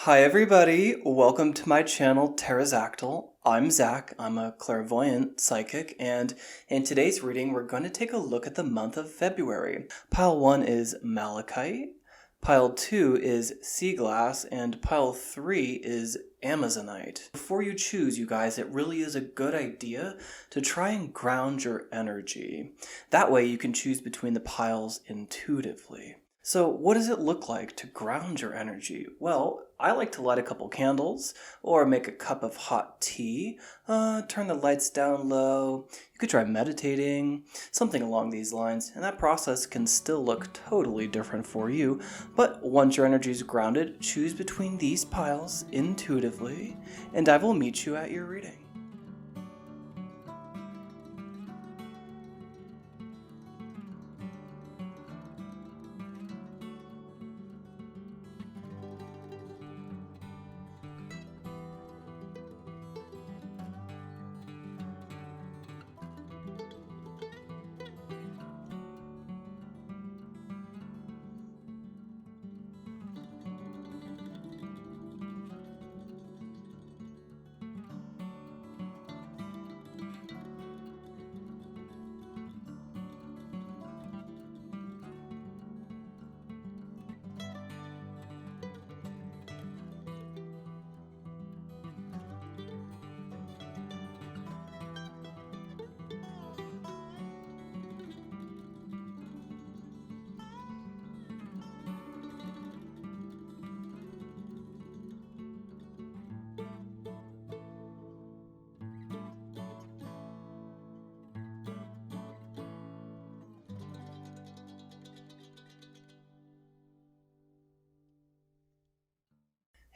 Hi everybody, welcome to my channel Pterodactyl. I'm Zach, I'm a clairvoyant psychic, and in today's reading we're going to take a look at the month of February. Pile 1 is Malachite, Pile 2 is Sea Glass, and Pile 3 is Amazonite. Before you choose, you guys, it really is a good idea to try and ground your energy. That way you can choose between the piles intuitively. So what does it look like to ground your energy? Well, I like to light a couple candles or make a cup of hot tea, turn the lights down low. You could try meditating, something along these lines, and that process can still look totally different for you. But once your energy is grounded, choose between these piles intuitively, and I will meet you at your reading.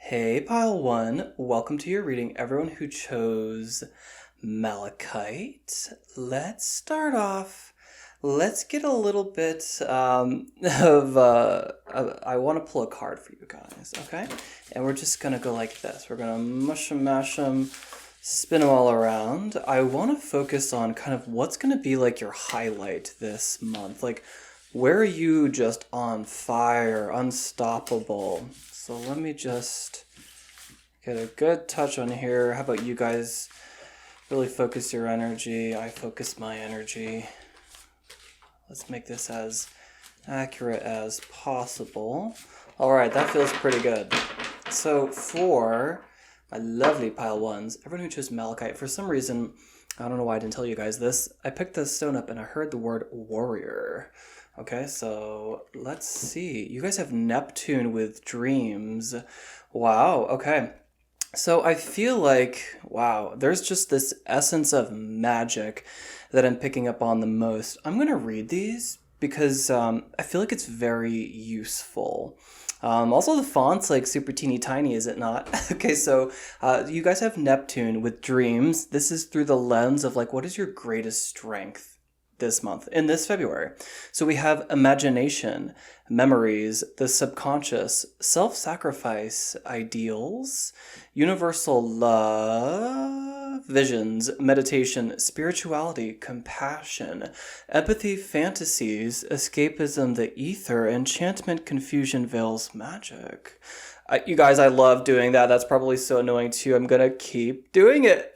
Hey Pile 1, welcome to your reading, everyone who chose Malachite. Let's start off, let's get a little bit I want to pull a card for you guys, okay? And we're just going to go like this. We're going to mush them, mash them, spin them all around. I want to focus on kind of what's going to be like your highlight this month. Like, where are you just on fire, unstoppable? So let me just get a good touch on here. How about you guys really focus your energy? I focus my energy. Let's make this as accurate as possible. All right, that feels pretty good. So for my lovely Pile 1s, everyone who chose Malachite, for some reason, I don't know why I didn't tell you guys this, I picked this stone up and I heard the word warrior. Okay, so let's see. You guys have Neptune with dreams. Wow, okay. So I feel like, wow, there's just this essence of magic that I'm picking up on the most. I'm going to read these because I feel like it's very useful. Also, the font's like super teeny tiny, is it not? Okay, so you guys have Neptune with dreams. This is through the lens of like, what is your greatest strength this month, in this February? So we have imagination, memories, the subconscious, self-sacrifice, ideals, universal love, visions, meditation, spirituality, compassion, empathy, fantasies, escapism, the ether, enchantment, confusion, veils, magic. You guys, I love doing that. That's probably so annoying too. I'm gonna keep doing it.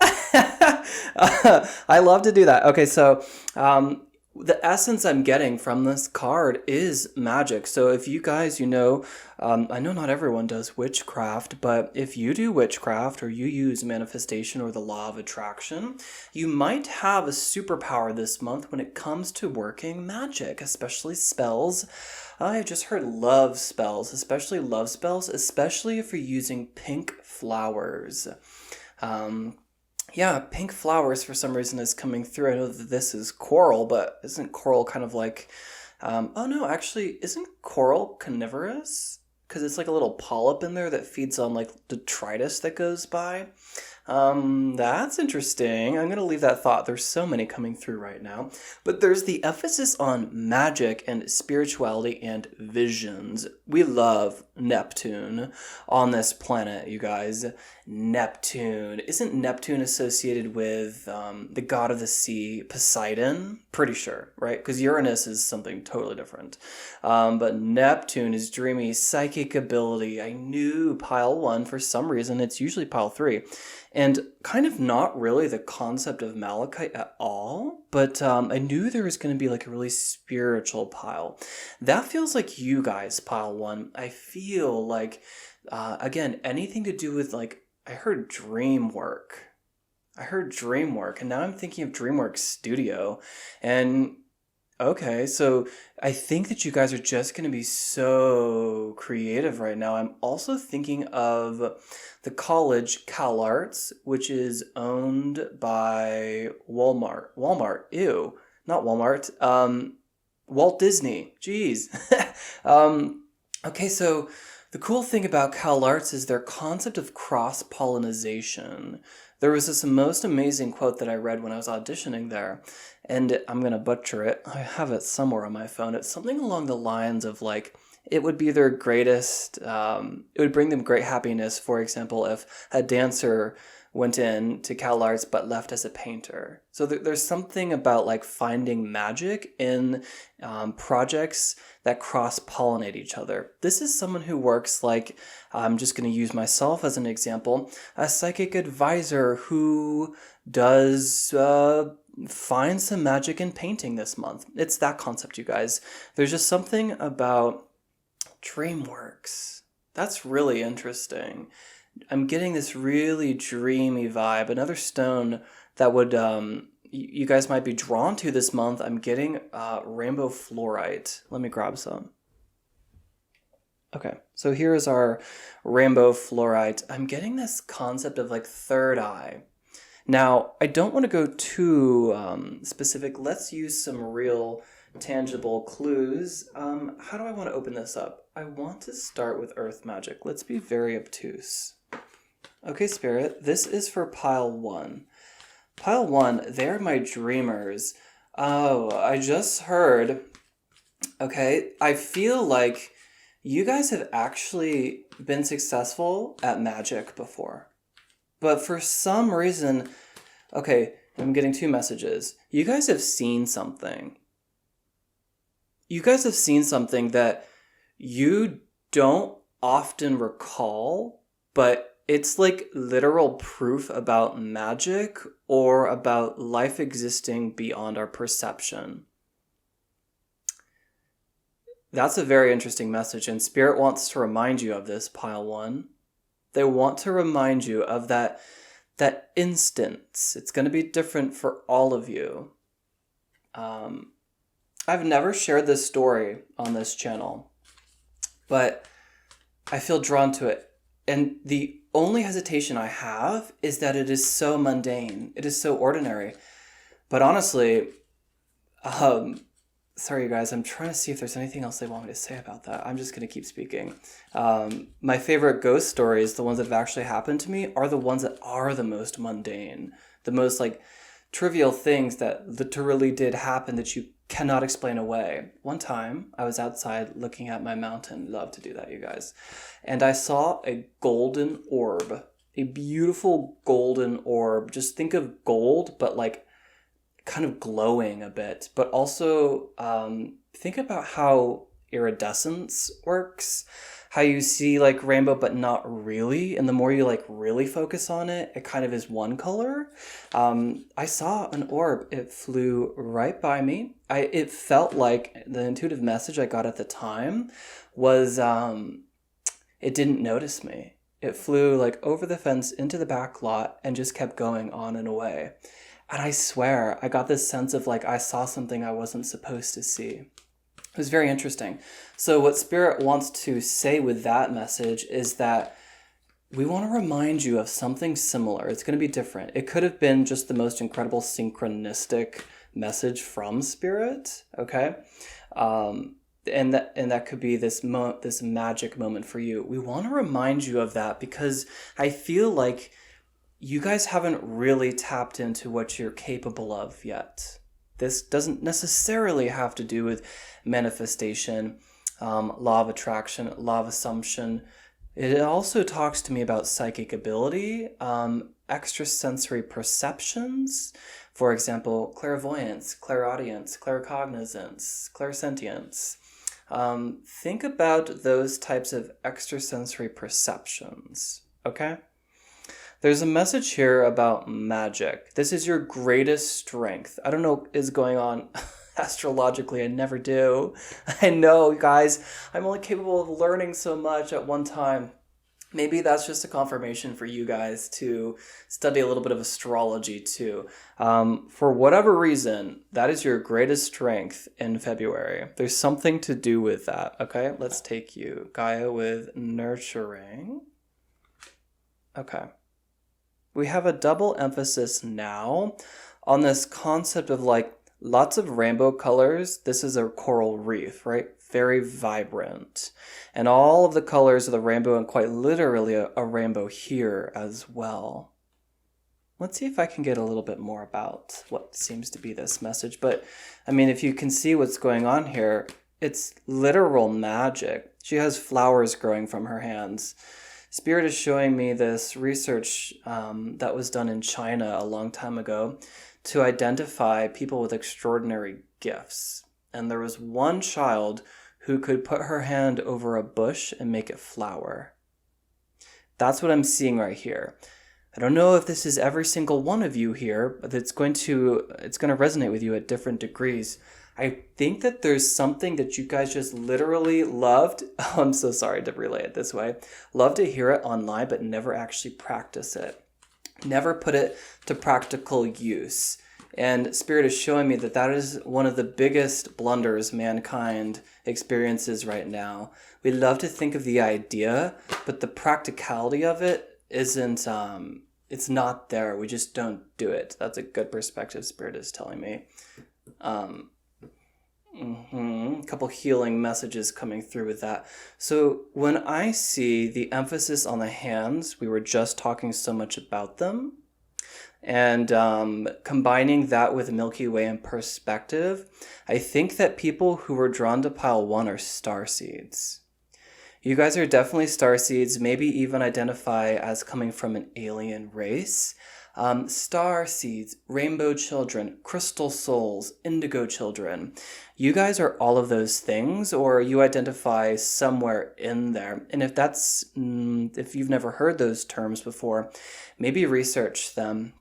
I love to do that. Okay, so the essence I'm getting from this card is magic. So if you guys, I know not everyone does witchcraft, but if you do witchcraft or you use manifestation or the law of attraction, you might have a superpower this month when it comes to working magic, especially spells. I just heard love spells, especially if you're using pink flowers. Yeah, pink flowers for some reason is coming through. I know that this is coral, but isn't coral kind of like, oh no, actually, isn't coral carnivorous? Because it's like a little polyp in there that feeds on like detritus that goes by. That's interesting. I'm going to leave that thought. There's so many coming through right now. But there's the emphasis on magic and spirituality and visions. We love Neptune on this planet, you guys. Neptune. Isn't Neptune associated with the god of the sea, Poseidon? Pretty sure, right? Because Uranus is something totally different. But Neptune is dreamy, psychic ability. I knew pile 1 for some reason. It's usually pile 3. And kind of not really the concept of Malachite at all, but I knew there was going to be like a really spiritual pile. That feels like you guys, pile 1. I feel like, again, anything to do with like, I heard dream work. And now I'm thinking of DreamWorks Studio. And okay, so I think that you guys are just going to be so creative right now. I'm also thinking of the college CalArts, which is owned by Walmart. Ew, not Walmart. Walt Disney. Jeez. Okay, so the cool thing about CalArts is their concept of cross-pollination. There was this most amazing quote that I read when I was auditioning there, and I'm going to butcher it. I have it somewhere on my phone. It's something along the lines of like, it would be their greatest, it would bring them great happiness, for example, if a dancer went in to CalArts but left as a painter. So there's something about like finding magic in projects that cross-pollinate each other. This is someone who works like, I'm just going to use myself as an example, a psychic advisor who does find some magic in painting this month. It's that concept, you guys. There's just something about DreamWorks. That's really interesting. I'm getting this really dreamy vibe. Another stone that would you guys might be drawn to this month. I'm getting rainbow fluorite. Let me grab some. Okay, so here is our rainbow fluorite. I'm getting this concept of like third eye. Now, I don't want to go too specific. Let's use some real tangible clues. How do I want to open this up? I want to start with earth magic. Let's be very obtuse. Okay, Spirit, this is for pile 1. Pile 1, they're my dreamers. Oh, I just heard. Okay, I feel like you guys have actually been successful at magic before. But for some reason, okay, I'm getting 2 messages. You guys have seen something. You guys have seen something that you don't often recall, but it's like literal proof about magic or about life existing beyond our perception. That's a very interesting message, and Spirit wants to remind you of this, pile 1. They want to remind you of that instance. It's going to be different for all of you. I've never shared this story on this channel, but I feel drawn to it. And the only hesitation I have is that it is so mundane. It is so ordinary. But honestly, sorry you guys, I'm trying to see if there's anything else they want me to say about that. I'm just going to keep speaking. My favorite ghost stories, the ones that have actually happened to me, are the ones that are the most mundane. The most like trivial things that literally did happen that you cannot explain away. One time, I was outside looking at my mountain. Love to do that, you guys. And I saw a golden orb. A beautiful golden orb. Just think of gold, but like kind of glowing a bit. But also think about how iridescence works. How you see like rainbow, but not really. And the more you like really focus on it, it kind of is one color. I saw an orb. It flew right by me. It felt like the intuitive message I got at the time was it didn't notice me. It flew like over the fence into the back lot and just kept going on and away. And I swear, I got this sense of like I saw something I wasn't supposed to see. It was very interesting. So what Spirit wants to say with that message is that we want to remind you of something similar. It's going to be different. It could have been just the most incredible synchronistic message from Spirit, okay? And that could be this magic moment for you. We want to remind you of that because I feel like you guys haven't really tapped into what you're capable of yet. This doesn't necessarily have to do with manifestation. law of attraction, law of assumption. It also talks to me about psychic ability, extrasensory perceptions, for example, clairvoyance, clairaudience, claircognizance, clairsentience. Think about those types of extrasensory perceptions, okay? There's a message here about magic. This is your greatest strength. I don't know what is going on astrologically. I never do. I know, guys, I'm only capable of learning so much at one time. Maybe that's just a confirmation for you guys to study a little bit of astrology too. For whatever reason, that is your greatest strength in February. There's something to do with that, okay? Let's take you. Gaia with nurturing. Okay. We have a double emphasis now on this concept of like lots of rainbow colors. This is a coral reef, right? Very vibrant. And all of the colors of the rainbow, and quite literally a rainbow here as well. Let's see if I can get a little bit more about what seems to be this message. But I mean, if you can see what's going on here, it's literal magic. She has flowers growing from her hands. Spirit is showing me this research that was done in China a long time ago to identify people with extraordinary gifts. And there was one child who could put her hand over a bush and make it flower. That's what I'm seeing right here. I don't know if this is every single one of you here, but it's going to resonate with you at different degrees. I think that there's something that you guys just literally loved. Oh, I'm so sorry to relay it this way. Love to hear it online, but never actually practice it. Never put it to practical use. And Spirit is showing me that that is one of the biggest blunders mankind experiences right now. We love to think of the idea, but the practicality of it isn't, it's not there. We just don't do it. That's a good perspective, Spirit is telling me. A couple healing messages coming through with that. So when I see the emphasis on the hands, we were just talking so much about them, and combining that with Milky Way and perspective, I think that people who were drawn to pile 1 are starseeds. You guys are definitely starseeds, maybe even identify as coming from an alien race. Star seeds, rainbow children, crystal souls, indigo children. You guys are all of those things, or you identify somewhere in there. And if you've never heard those terms before, maybe research them.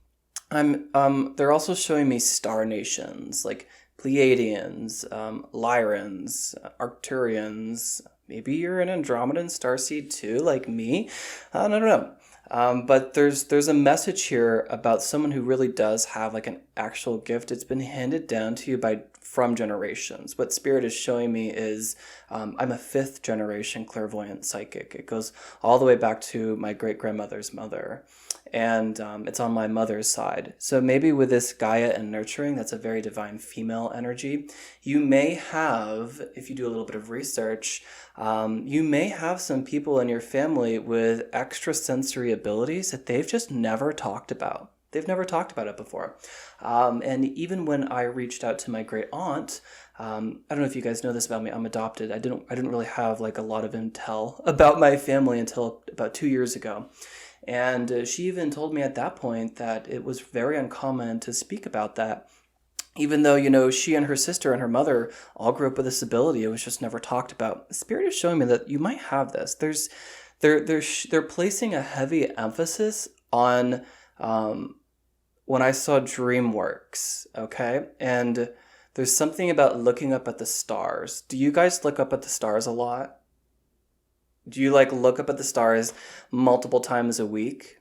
They're also showing me star nations like Pleiadians, Lyrans, Arcturians. Maybe you're an Andromedan starseed too, like me. I don't know. But there's a message here about someone who really does have like an actual gift. It's been handed down to you from generations. What Spirit is showing me is I'm a 5th generation clairvoyant psychic. It goes all the way back to my great-grandmother's mother. And it's on my mother's side. So maybe with this Gaia and nurturing, that's a very divine female energy. You may have, if you do a little bit of research, you may have some people in your family with extrasensory abilities that they've just never talked about. They've never talked about it before. And even when I reached out to my great aunt, I don't know if you guys know this about me, I'm adopted. I didn't really have like a lot of intel about my family until about 2 years ago. And she even told me at that point that it was very uncommon to speak about that. Even though, she and her sister and her mother all grew up with this ability, it was just never talked about. Spirit is showing me that you might have this. They're placing a heavy emphasis on when I saw DreamWorks, okay? And there's something about looking up at the stars. Do you guys look up at the stars a lot? Do you look up at the stars multiple times a week?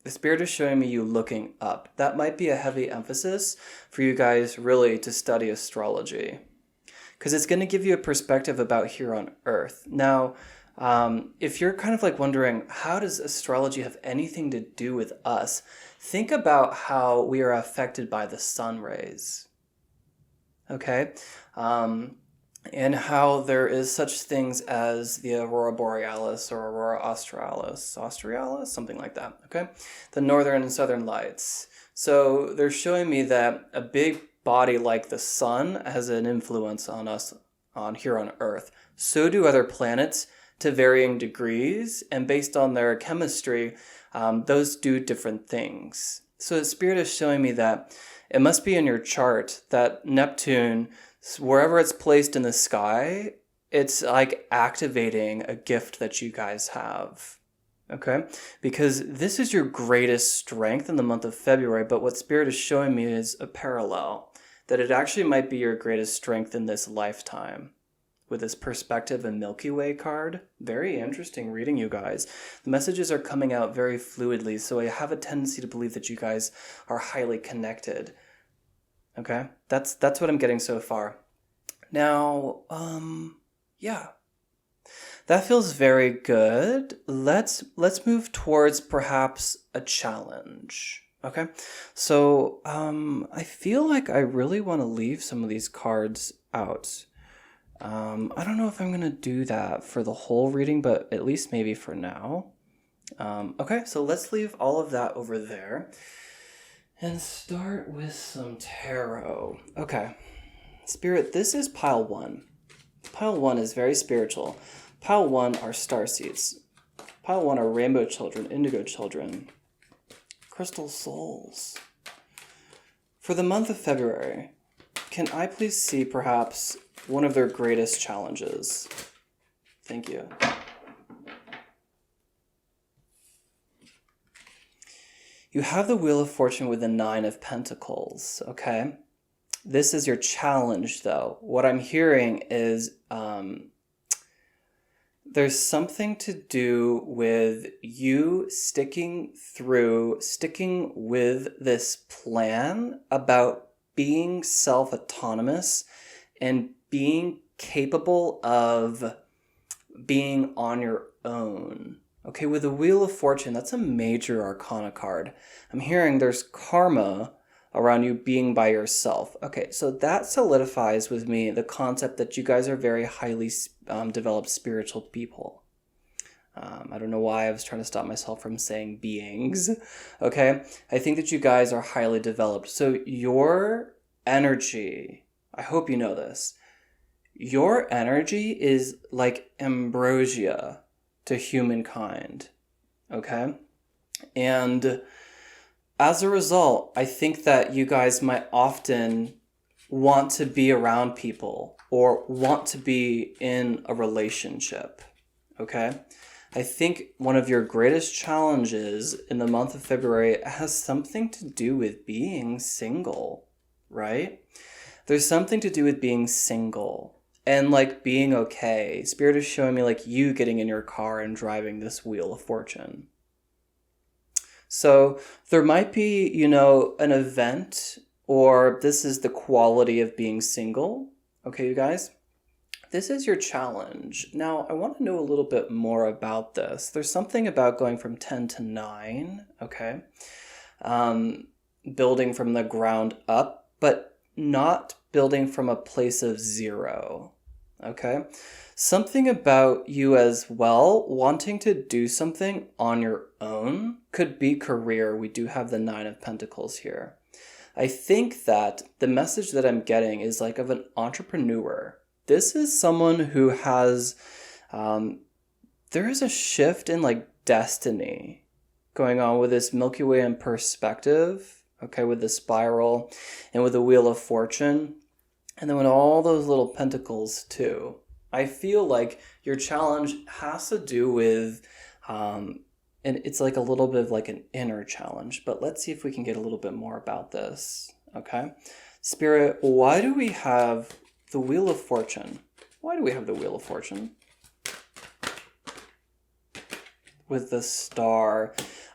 The Spirit is showing me you looking up. That might be a heavy emphasis for you guys really to study astrology, because it's going to give you a perspective about here on Earth. Now, if you're kind of wondering, how does astrology have anything to do with us? Think about how we are affected by the sun rays. Okay? And how there is such things as the aurora borealis or aurora australis, something like that, okay? The northern and southern lights. So they're showing me that a big body like the sun has an influence on us here on Earth. So do other planets to varying degrees, and based on their chemistry, those do different things. So the Spirit is showing me that it must be in your chart that Neptune, wherever it's placed in the sky, it's like activating a gift that you guys have. Okay? Because this is your greatest strength in the month of February, but what Spirit is showing me is a parallel, that it actually might be your greatest strength in this lifetime. With this perspective and Milky Way card. Very interesting reading, you guys. The messages are coming out very fluidly, so I have a tendency to believe that you guys are highly connected. Okay? That's what I'm getting so far. Now, yeah. That feels very good. Let's move towards perhaps a challenge. Okay? So, I feel like I really want to leave some of these cards out. I don't know if I'm going to do that for the whole reading, but at least maybe for now. Okay, so let's leave all of that over there and start with some tarot. Okay, Spirit, this is pile 1. Pile 1 is very spiritual. Pile 1 are starseeds. Pile 1 are rainbow children, indigo children, crystal souls. For the month of February, can I please see perhaps one of their greatest challenges? Thank you. You have the Wheel of Fortune with the 9 of Pentacles, okay? This is your challenge, though. What I'm hearing is there's something to do with you sticking with this plan about being self-autonomous and being capable of being on your own. Okay, with the Wheel of Fortune, that's a major arcana card. I'm hearing there's karma around you being by yourself. Okay, so that solidifies with me the concept that you guys are very highly developed spiritual people. I don't know why I was trying to stop myself from saying beings. Okay, I think that you guys are highly developed. So your energy, I hope you know this, your energy is like ambrosia to humankind, okay? And as a result, I think that you guys might often want to be around people or want to be in a relationship, okay? I think one of your greatest challenges in the month of February has something to do with being single, right? There's something to do with being single and like being okay. Spirit is showing me like you getting in your car and driving this Wheel of Fortune. So there might be, an event, or this is the quality of being single. Okay, you guys? This is your challenge. Now, I want to know a little bit more about this. There's something about going from 10 to 9, okay? Building from the ground up, but not building from a place of 0, okay? Something about you as well wanting to do something on your own. Could be career. We do have the 9 of Pentacles here. I think that the message that I'm getting is like of an entrepreneur. This is someone who has, there is a shift in like destiny going on with this Milky Way in perspective, okay, with the spiral and with the Wheel of Fortune. And then with all those little pentacles too. I feel like your challenge has to do with, and it's like a little bit of like an inner challenge, but let's see if we can get a little bit more about this, okay? Spirit, why do we have the Wheel of Fortune? Why do we have the Wheel of Fortune? With the star.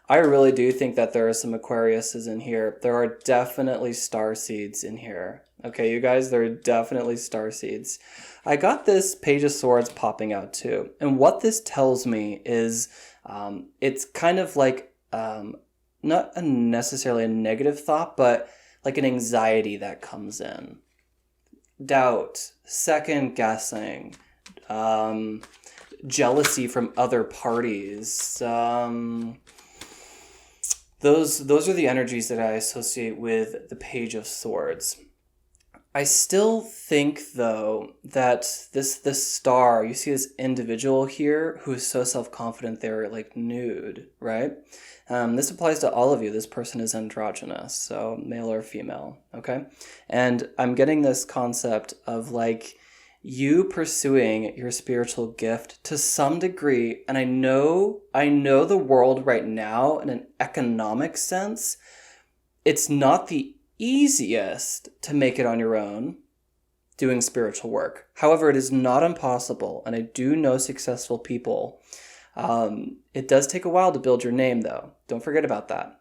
I really do think that there are some Aquariuses in here. There are definitely starseeds in here. Okay, you guys, there are definitely starseeds. I got this Page of Swords popping out too. And what this tells me is it's kind of like not necessarily a negative thought, but like an anxiety that comes in. Doubt, second guessing, jealousy from other parties. Those are the energies that I associate with the Page of Swords. I still think, though, that this star, you see this individual here who is so self-confident they're like nude, right? This applies to all of you. This person is androgynous, so male or female, okay? And I'm getting this concept of like you pursuing your spiritual gift to some degree, and I know the world right now in an economic sense, it's not the easiest to make it on your own doing spiritual work. However, it is not impossible, and I do know successful people. It does take a while to build your name, though. Don't forget about that.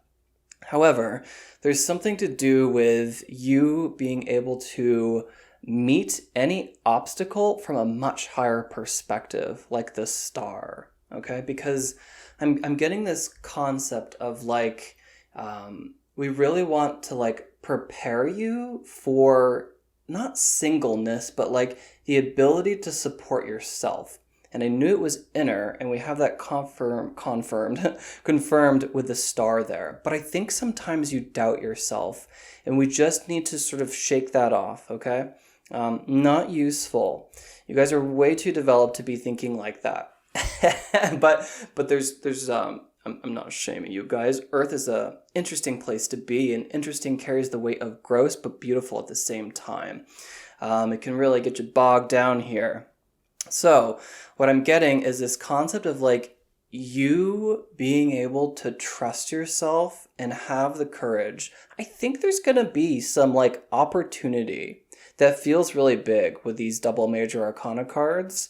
However, there's something to do with you being able to meet any obstacle from a much higher perspective, like the star, okay? Because I'm getting this concept of like, we really want to like prepare you for not singleness, but like the ability to support yourself. And I knew it was inner, and we have that confirmed with the star there. But I think sometimes you doubt yourself, and we just need to sort of shake that off, okay? Not useful. You guys are way too developed to be thinking like that. but there's I'm not shaming you guys. Earth is a interesting place to be, and interesting carries the weight of gross but beautiful at the same time. It can really get you bogged down here. So what I'm getting is this concept of like you being able to trust yourself and have the courage. I think there's going to be some like opportunity that feels really big with these double major arcana cards.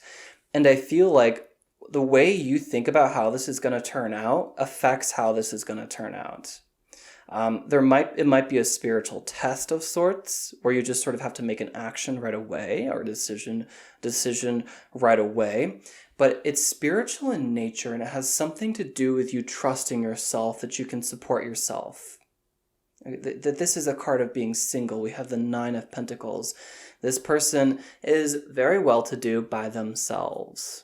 And I feel like the way you think about how this is going to turn out affects how this is going to turn out. It might be a spiritual test of sorts where you just sort of have to make an action right away or a decision right away. But it's spiritual in nature, and it has something to do with you trusting yourself, that you can support yourself. That this is a card of being single. We have the 9 of Pentacles. This person is very well-to-do by themselves.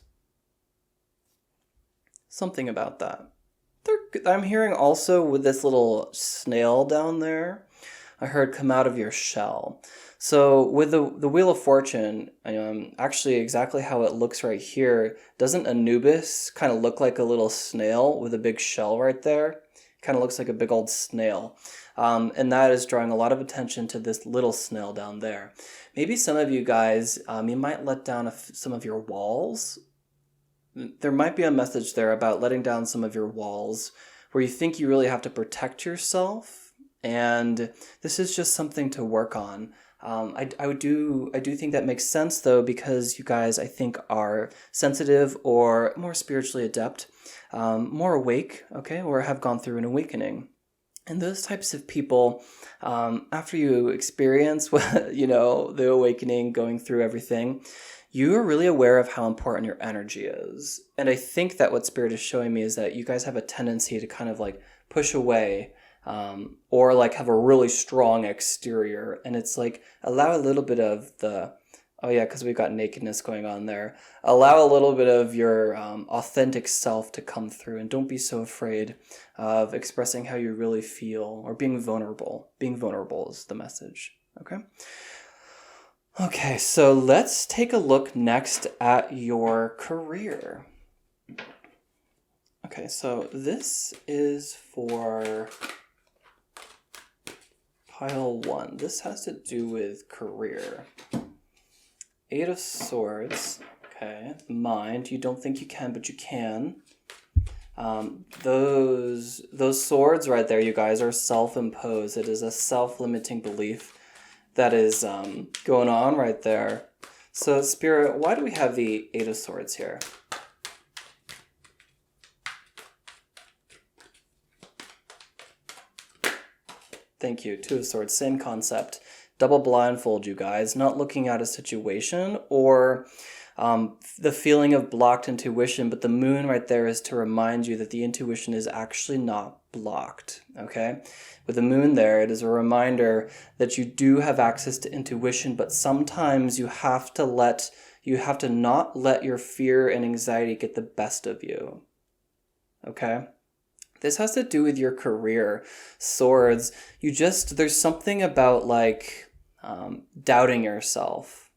Something about that. I'm hearing also with this little snail down there, I heard come out of your shell. So with the Wheel of Fortune, actually exactly how it looks right here, doesn't Anubis kind of look like a little snail with a big shell right there? Kind of looks like a big old snail. And that is drawing a lot of attention to this little snail down there. Maybe some of you guys, you might let down some of your walls. There might be a message there about letting down some of your walls where you think you really have to protect yourself, and this is just something to work on. I do think that makes sense, though, because you guys, I think, are sensitive or more spiritually adept, more awake, okay, or have gone through an awakening. And those types of people, after you experience, the awakening, going through everything, you are really aware of how important your energy is. And I think that what Spirit is showing me is that you guys have a tendency to kind of like push away, or like have a really strong exterior. And it's like, allow a little bit of the, oh yeah, because we've got nakedness going on there. Allow a little bit of your authentic self to come through, and don't be so afraid of expressing how you really feel or being vulnerable. Being vulnerable is the message, okay? Okay, so let's take a look next at your career. Okay, so this is for pile 1. This has to do with career. 8 of Swords, okay. Mind, you don't think you can, but you can. Those swords right there, you guys, are self-imposed. It is a self-limiting belief that is going on right there. So Spirit, why do we have the 8 of Swords here? Thank you. 2 of Swords, same concept. Double blindfold, you guys, not looking at a situation or the feeling of blocked intuition, but the moon right there is to remind you that the intuition is actually not blocked, okay? With the moon there, it is a reminder that you do have access to intuition, but sometimes you have to not let your fear and anxiety get the best of you, okay? This has to do with your career. Swords, there's something about like, doubting yourself,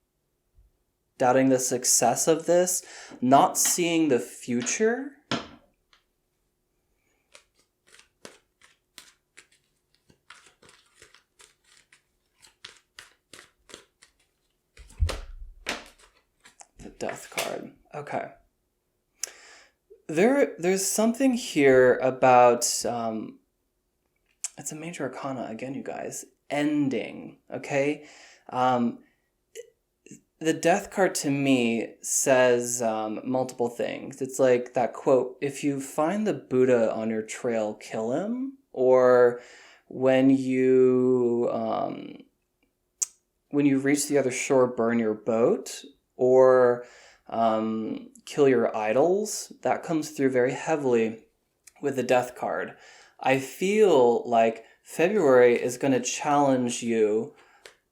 doubting the success of this, not seeing the future. The Death card. Okay. There's something here about, it's a major arcana again, you guys, ending, okay? The Death card to me says multiple things. It's like that quote, if you find the Buddha on your trail, kill him, or when you reach the other shore, burn your boat, or kill your idols. That comes through very heavily with the Death card. I feel like February is going to challenge you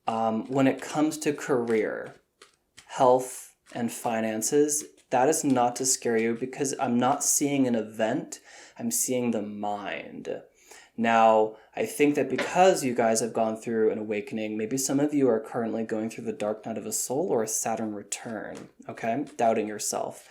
when it comes to career, health, and finances. That is not to scare you, because I'm not seeing an event, I'm seeing the mind. Now, I think that because you guys have gone through an awakening, maybe some of you are currently going through the dark night of a soul or a Saturn return, okay? Doubting yourself.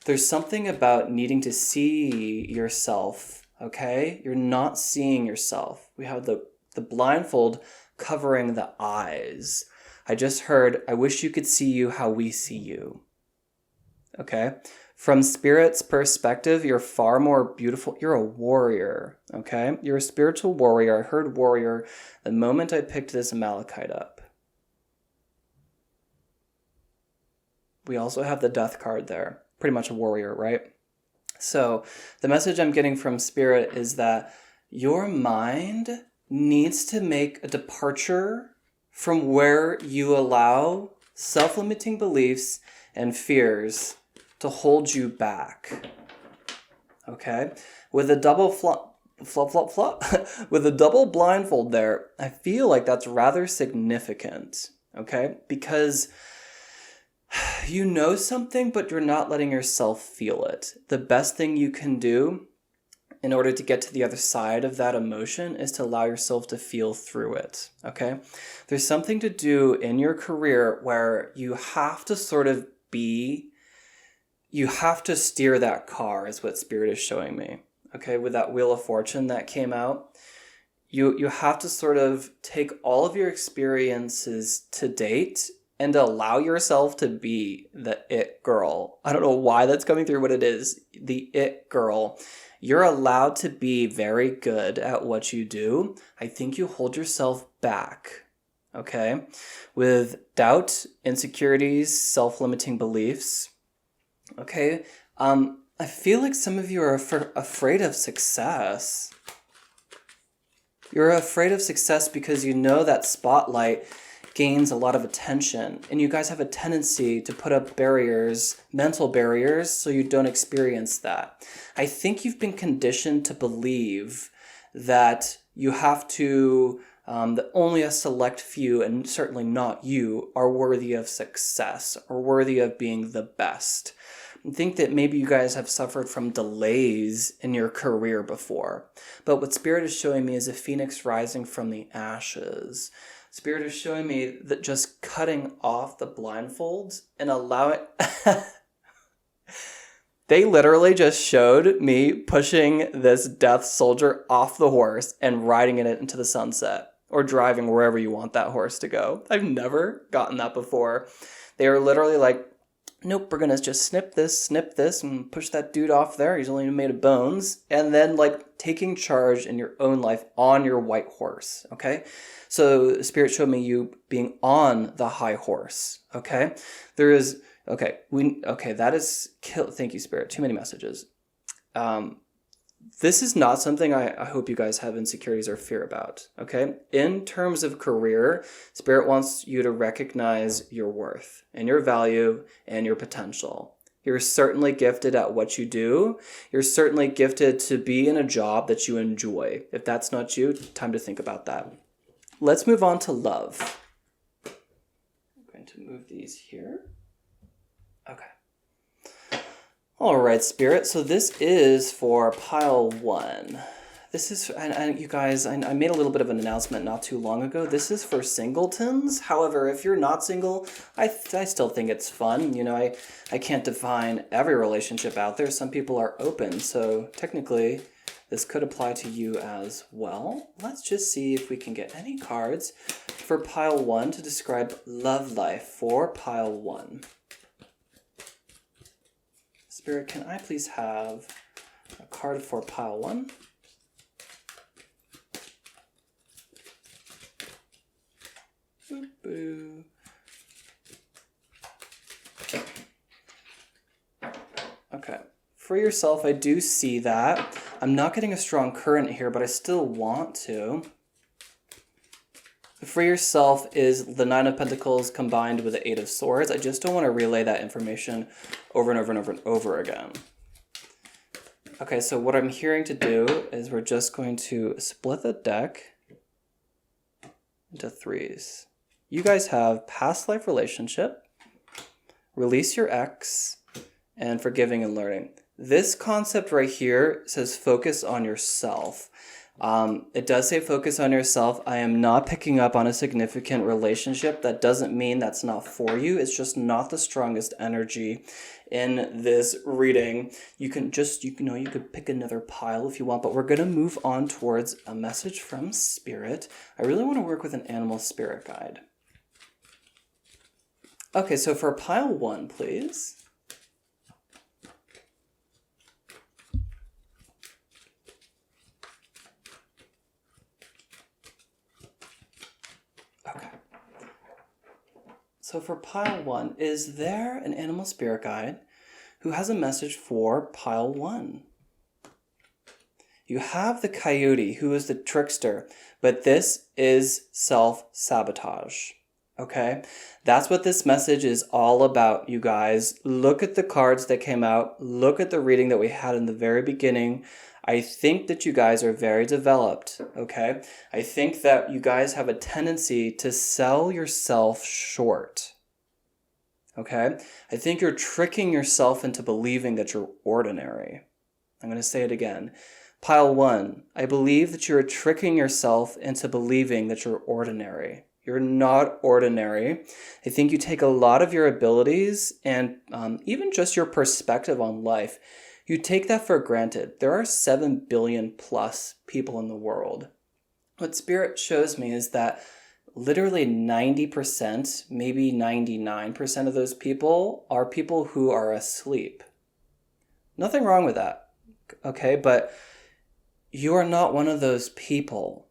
There's something about needing to see yourself, okay? You're not seeing yourself. We have the blindfold covering the eyes. I just heard, I wish you could see you how we see you, okay? From Spirit's perspective, you're far more beautiful. You're a warrior, okay? You're a spiritual warrior. I heard warrior the moment I picked this Malachite up. We also have the Death card there. Pretty much a warrior, right? So the message I'm getting from Spirit is that your mind needs to make a departure from where you allow self-limiting beliefs and fears to hold you back, okay? With a double with a double blindfold there, I feel like that's rather significant, okay? Because you know something, but you're not letting yourself feel it. The best thing you can do in order to get to the other side of that emotion is to allow yourself to feel through it, okay? There's something to do in your career where you have to sort of you have to steer that car, is what Spirit is showing me, okay? With that Wheel of Fortune that came out, you have to sort of take all of your experiences to date and allow yourself to be the it girl. I don't know why that's coming through, what it is, the it girl. You're allowed to be very good at what you do. I think you hold yourself back, okay? With doubt, insecurities, self-limiting beliefs, okay? I feel like some of you are afraid of success. You're afraid of success because you know that spotlight gains a lot of attention, and you guys have a tendency to put up barriers, mental barriers, so you don't experience that. I think you've been conditioned to believe that you have to, that only a select few, and certainly not you, are worthy of success or worthy of being the best. I think that maybe you guys have suffered from delays in your career before, but what Spirit is showing me is a phoenix rising from the ashes. Spirit is showing me that just cutting off the blindfolds and allowing... They literally just showed me pushing this death soldier off the horse and riding it into the sunset, or driving wherever you want that horse to go. I've never gotten that before. They are literally like, nope, we're going to just snip this, and push that dude off there. He's only made of bones. And then like taking charge in your own life on your white horse, okay? So Spirit showed me you being on the high horse, okay? There is, that is, thank you, Spirit. Too many messages. This is not something I hope you guys have insecurities or fear about, okay? In terms of career, Spirit wants you to recognize your worth and your value and your potential. You're certainly gifted at what you do. You're certainly gifted to be in a job that you enjoy. If that's not you, time to think about that. Let's move on to love. I'm going to move these here. Okay. All right, Spirit. So this is for pile 1. This is, and you guys, I made a little bit of an announcement not too long ago. This is for singletons. However, if you're not single, I still think it's fun. You know, I can't define every relationship out there. Some people are open, so technically this could apply to you as well. Let's just see if we can get any cards for pile 1 to describe love life for pile 1. Spirit, can I please have a card for pile 1? Boo. Okay. For yourself, I do see that. I'm not getting a strong current here, but I still want to. For yourself is the Nine of Pentacles combined with the Eight of Swords. I just don't want to relay that information over and over and over and over again. Okay, so what I'm hearing to do is we're just going to split the deck into 3s. You guys have past life relationship, release your ex, and forgiving and learning. This concept right here says focus on yourself. It does say focus on yourself. I am not picking up on a significant relationship. That doesn't mean that's not for you. It's just not the strongest energy in this reading. You can just, you could pick another pile if you want, but we're going to move on towards a message from Spirit. I really want to work with an animal spirit guide. Okay, so for pile 1, please. Okay. So for pile 1, is there an animal spirit guide who has a message for pile 1? You have the coyote, who is the trickster, but this is self-sabotage. Okay, that's what this message is all about, you guys. Look at the cards that came out. Look at the reading that we had in the very beginning. I think that you guys are very developed, okay? I think that you guys have a tendency to sell yourself short, okay? I think you're tricking yourself into believing that you're ordinary. I'm going to say it again. Pile 1, I believe that you're tricking yourself into believing that you're ordinary. You're not ordinary. I think you take a lot of your abilities and even just your perspective on life, you take that for granted. There are 7 billion plus people in the world. What Spirit shows me is that literally 90%, maybe 99% of those people are people who are asleep. Nothing wrong with that, okay? But you are not one of those people.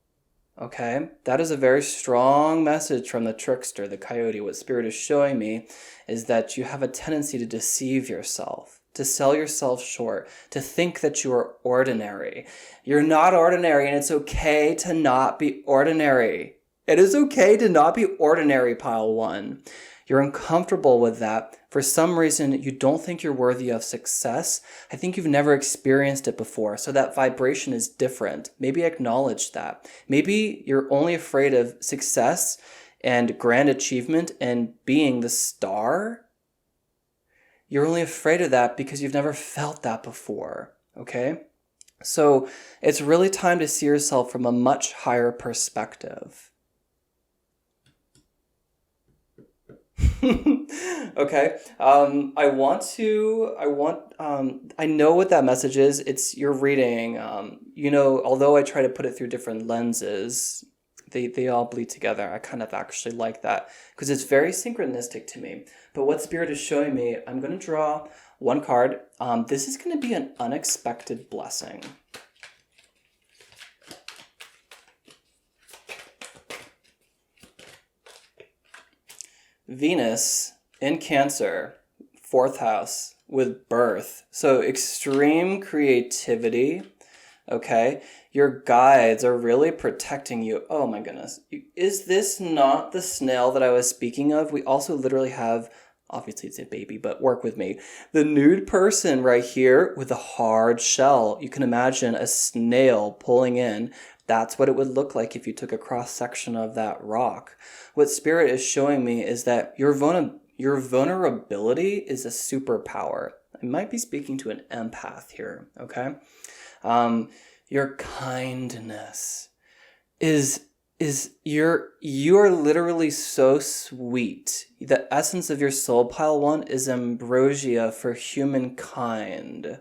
Okay, that is a very strong message from the trickster, the coyote. What Spirit is showing me is that you have a tendency to deceive yourself, to sell yourself short, to think that you are ordinary. You're not ordinary, and it's okay to not be ordinary. It is okay to not be ordinary, pile 1. You're uncomfortable with that. For some reason, you don't think you're worthy of success. I think you've never experienced it before, so that vibration is different. Maybe acknowledge that. Maybe you're only afraid of success and grand achievement and being the star. You're only afraid of that because you've never felt that before, okay? So it's really time to see yourself from a much higher perspective. Okay. I know what that message is. It's your reading. Although I try to put it through different lenses, they all bleed together. I kind of actually like that because it's very synchronistic to me. But what Spirit is showing me, I'm going to draw one card. This is going to be an unexpected blessing. Venus in Cancer, 4th house with birth. So extreme creativity, okay? Your guides are really protecting you. Oh my goodness. Is this not the snail that I was speaking of? We also literally have, obviously it's a baby, but work with me. The nude person right here with a hard shell. You can imagine a snail pulling in. That's what it would look like if you took a cross-section of that rock. What Spirit is showing me is that your vulnerability is a superpower. I might be speaking to an empath here, okay? your kindness is you are literally so sweet. The essence of your soul, pile 1, is ambrosia for humankind.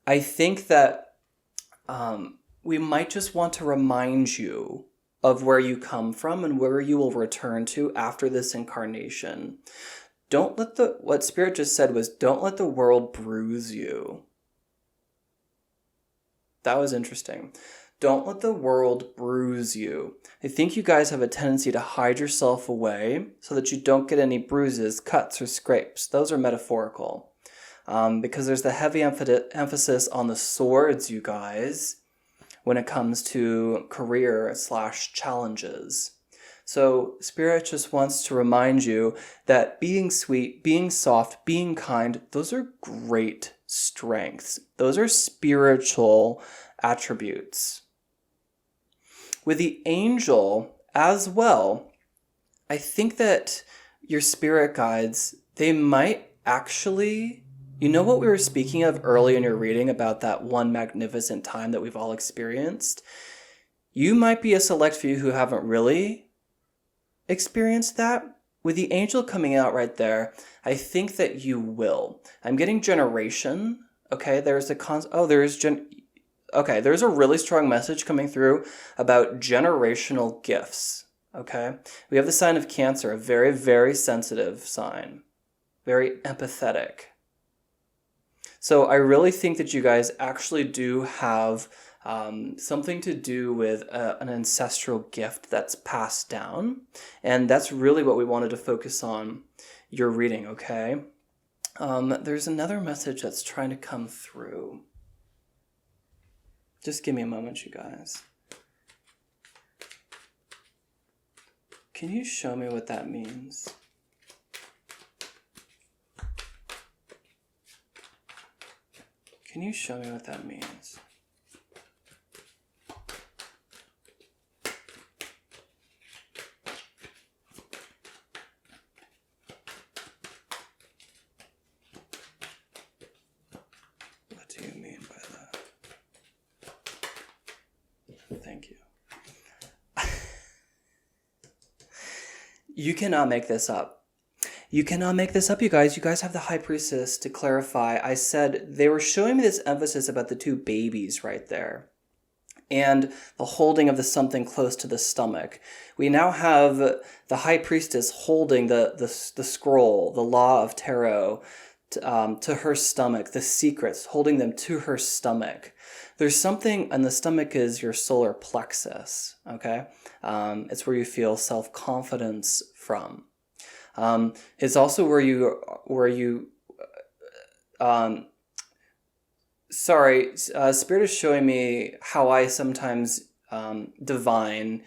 I think that we might just want to remind you of where you come from and where you will return to after this incarnation. What Spirit just said was, don't let the world bruise you. That was interesting. Don't let the world bruise you. I think you guys have a tendency to hide yourself away so that you don't get any bruises, cuts, or scrapes. Those are metaphorical. Because there's the heavy emphasis on the swords, you guys, when it comes to career/challenges. So Spirit just wants to remind you that being sweet, being soft, being kind, those are great strengths. Those are spiritual attributes. With the angel as well, I think that your spirit guides, they might actually, you know what we were speaking of early in your reading about that one magnificent time that we've all experienced? You might be a select few who haven't really experienced that. With the angel coming out right there, I think that you will. I'm getting generation. Okay, there's a really strong message coming through about generational gifts. Okay, we have the sign of Cancer, a very, very sensitive sign, very empathetic. So I really think that you guys actually do have something to do with an ancestral gift that's passed down. And that's really what we wanted to focus on your reading, okay? There's another message that's trying to come through. Just give me a moment, you guys. Can you show me what that means? Can you show me what that means? What do you mean by that? Thank you. You cannot make this up. You cannot make this up, you guys. You guys have the High Priestess to clarify. I said they were showing me this emphasis about the two babies right there and the holding of the something close to the stomach. We now have the High Priestess holding the scroll, the Law of Tarot, to her stomach, the secrets, holding them to her stomach. There's something, and the stomach is your solar plexus, okay? It's where you feel self-confidence from. It's also Spirit is showing me how I sometimes divine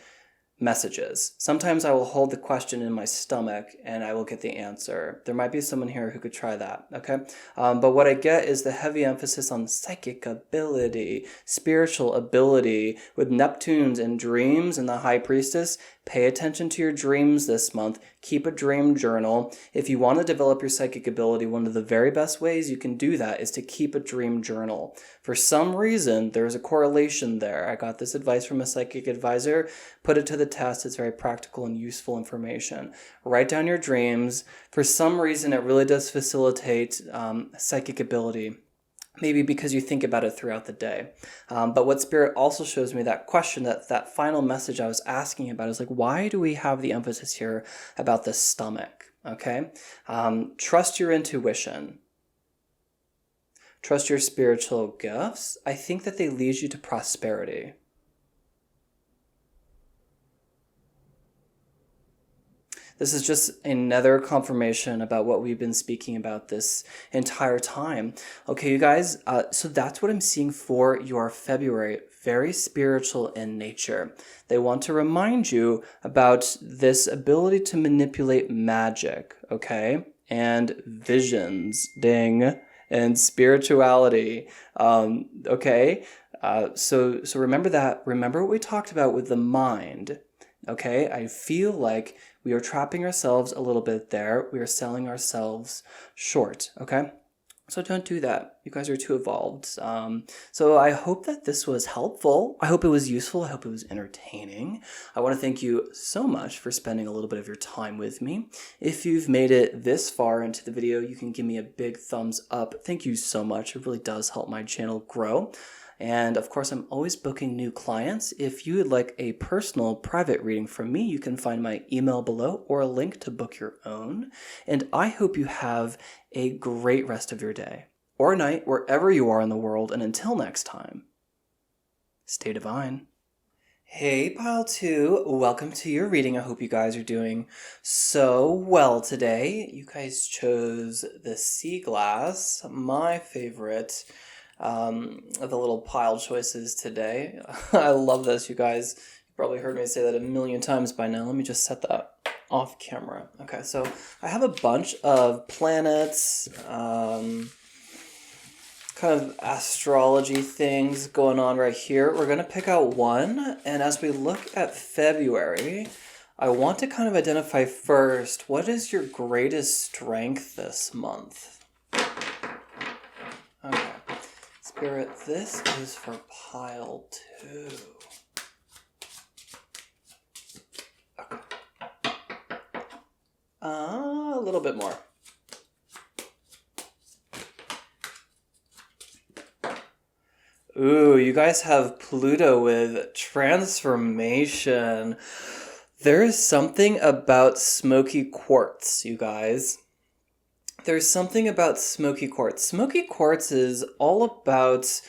messages. Sometimes I will hold the question in my stomach and I will get the answer. There might be someone here who could try that, okay? But what I get is the heavy emphasis on psychic ability, spiritual ability. With Neptune's and dreams and the High Priestess, pay attention to your dreams this month. Keep a dream journal. If you want to develop your psychic ability, one of the very best ways you can do that is to keep a dream journal. For some reason, there's a correlation there. I got this advice from a psychic advisor. Put it to the test. It's very practical and useful information. Write down your dreams. For some reason, it really does facilitate psychic ability. Maybe because you think about it throughout the day. But what Spirit also shows me, that question, that final message I was asking about is like, why do we have the emphasis here about the stomach? Okay? Trust your intuition. Trust your spiritual gifts. I think that they lead you to prosperity. This is just another confirmation about what we've been speaking about this entire time. Okay, you guys, so that's what I'm seeing for your February. Very spiritual in nature. They want to remind you about this ability to manipulate magic, okay? And visions, ding, and spirituality, okay? So remember that. Remember what we talked about with the mind. Okay, I feel like we are trapping ourselves a little bit there. We are selling ourselves short, okay? So don't do that. You guys are too evolved. So I hope that this was helpful. I hope it was useful. I hope it was entertaining. I want to thank you so much for spending a little bit of your time with me. If you've made it this far into the video, you can give me a big thumbs up. Thank you so much. It really does help my channel grow. And of course, I'm always booking new clients. If you would like a personal private reading from me, you can find my email below or a link to book your own. And I hope you have a great rest of your day or night, wherever you are in the world. And until next time, stay divine. Hey, Pile 2, welcome to your reading. I hope you guys are doing so well today. You guys chose the sea glass, my favorite. The little pile choices today. I love this, you guys. You probably heard me say that a million times by now. Let me just set that off camera. Okay, so I have a bunch of planets, kind of astrology things going on right here. We're going to pick out one, and as we look at February, I want to kind of identify first, what is your greatest strength this month? Okay. Spirit, this is for pile 2. Okay. A little bit more. Ooh, you guys have Pluto with transformation. There is something about smoky quartz, you guys. There's something about smoky quartz. Smoky quartz is all about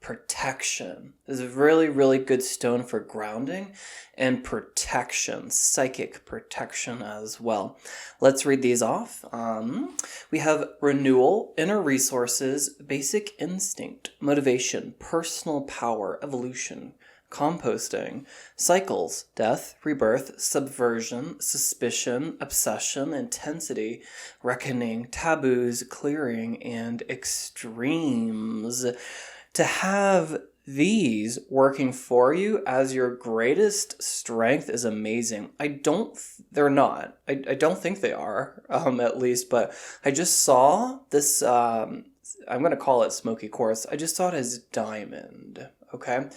protection. It's a really, really good stone for grounding and protection, psychic protection as well. Let's read these off. We have renewal, inner resources, basic instinct, motivation, personal power, evolution, composting, cycles, death, rebirth, subversion, suspicion, obsession, intensity, reckoning, taboos, clearing, and extremes. To have these working for you as your greatest strength is amazing. They're not. I don't think they are, at least, but I just saw this, I'm going to call it smoky quartz. I just saw it as diamond. Okay,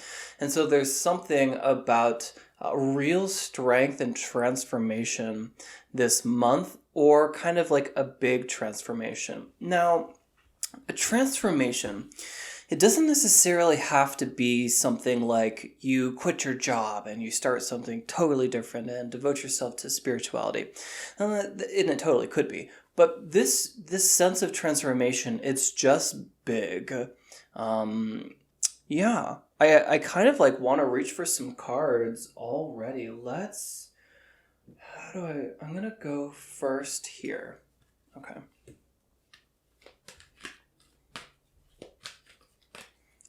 and so there's something about real strength and transformation this month, or kind of like a big transformation. Now, a transformation, it doesn't necessarily have to be something like you quit your job and you start something totally different and devote yourself to spirituality. And it totally could be. But this sense of transformation, it's just big. Yeah, I kind of like want to reach for some cards already. I'm going to go first here. Okay.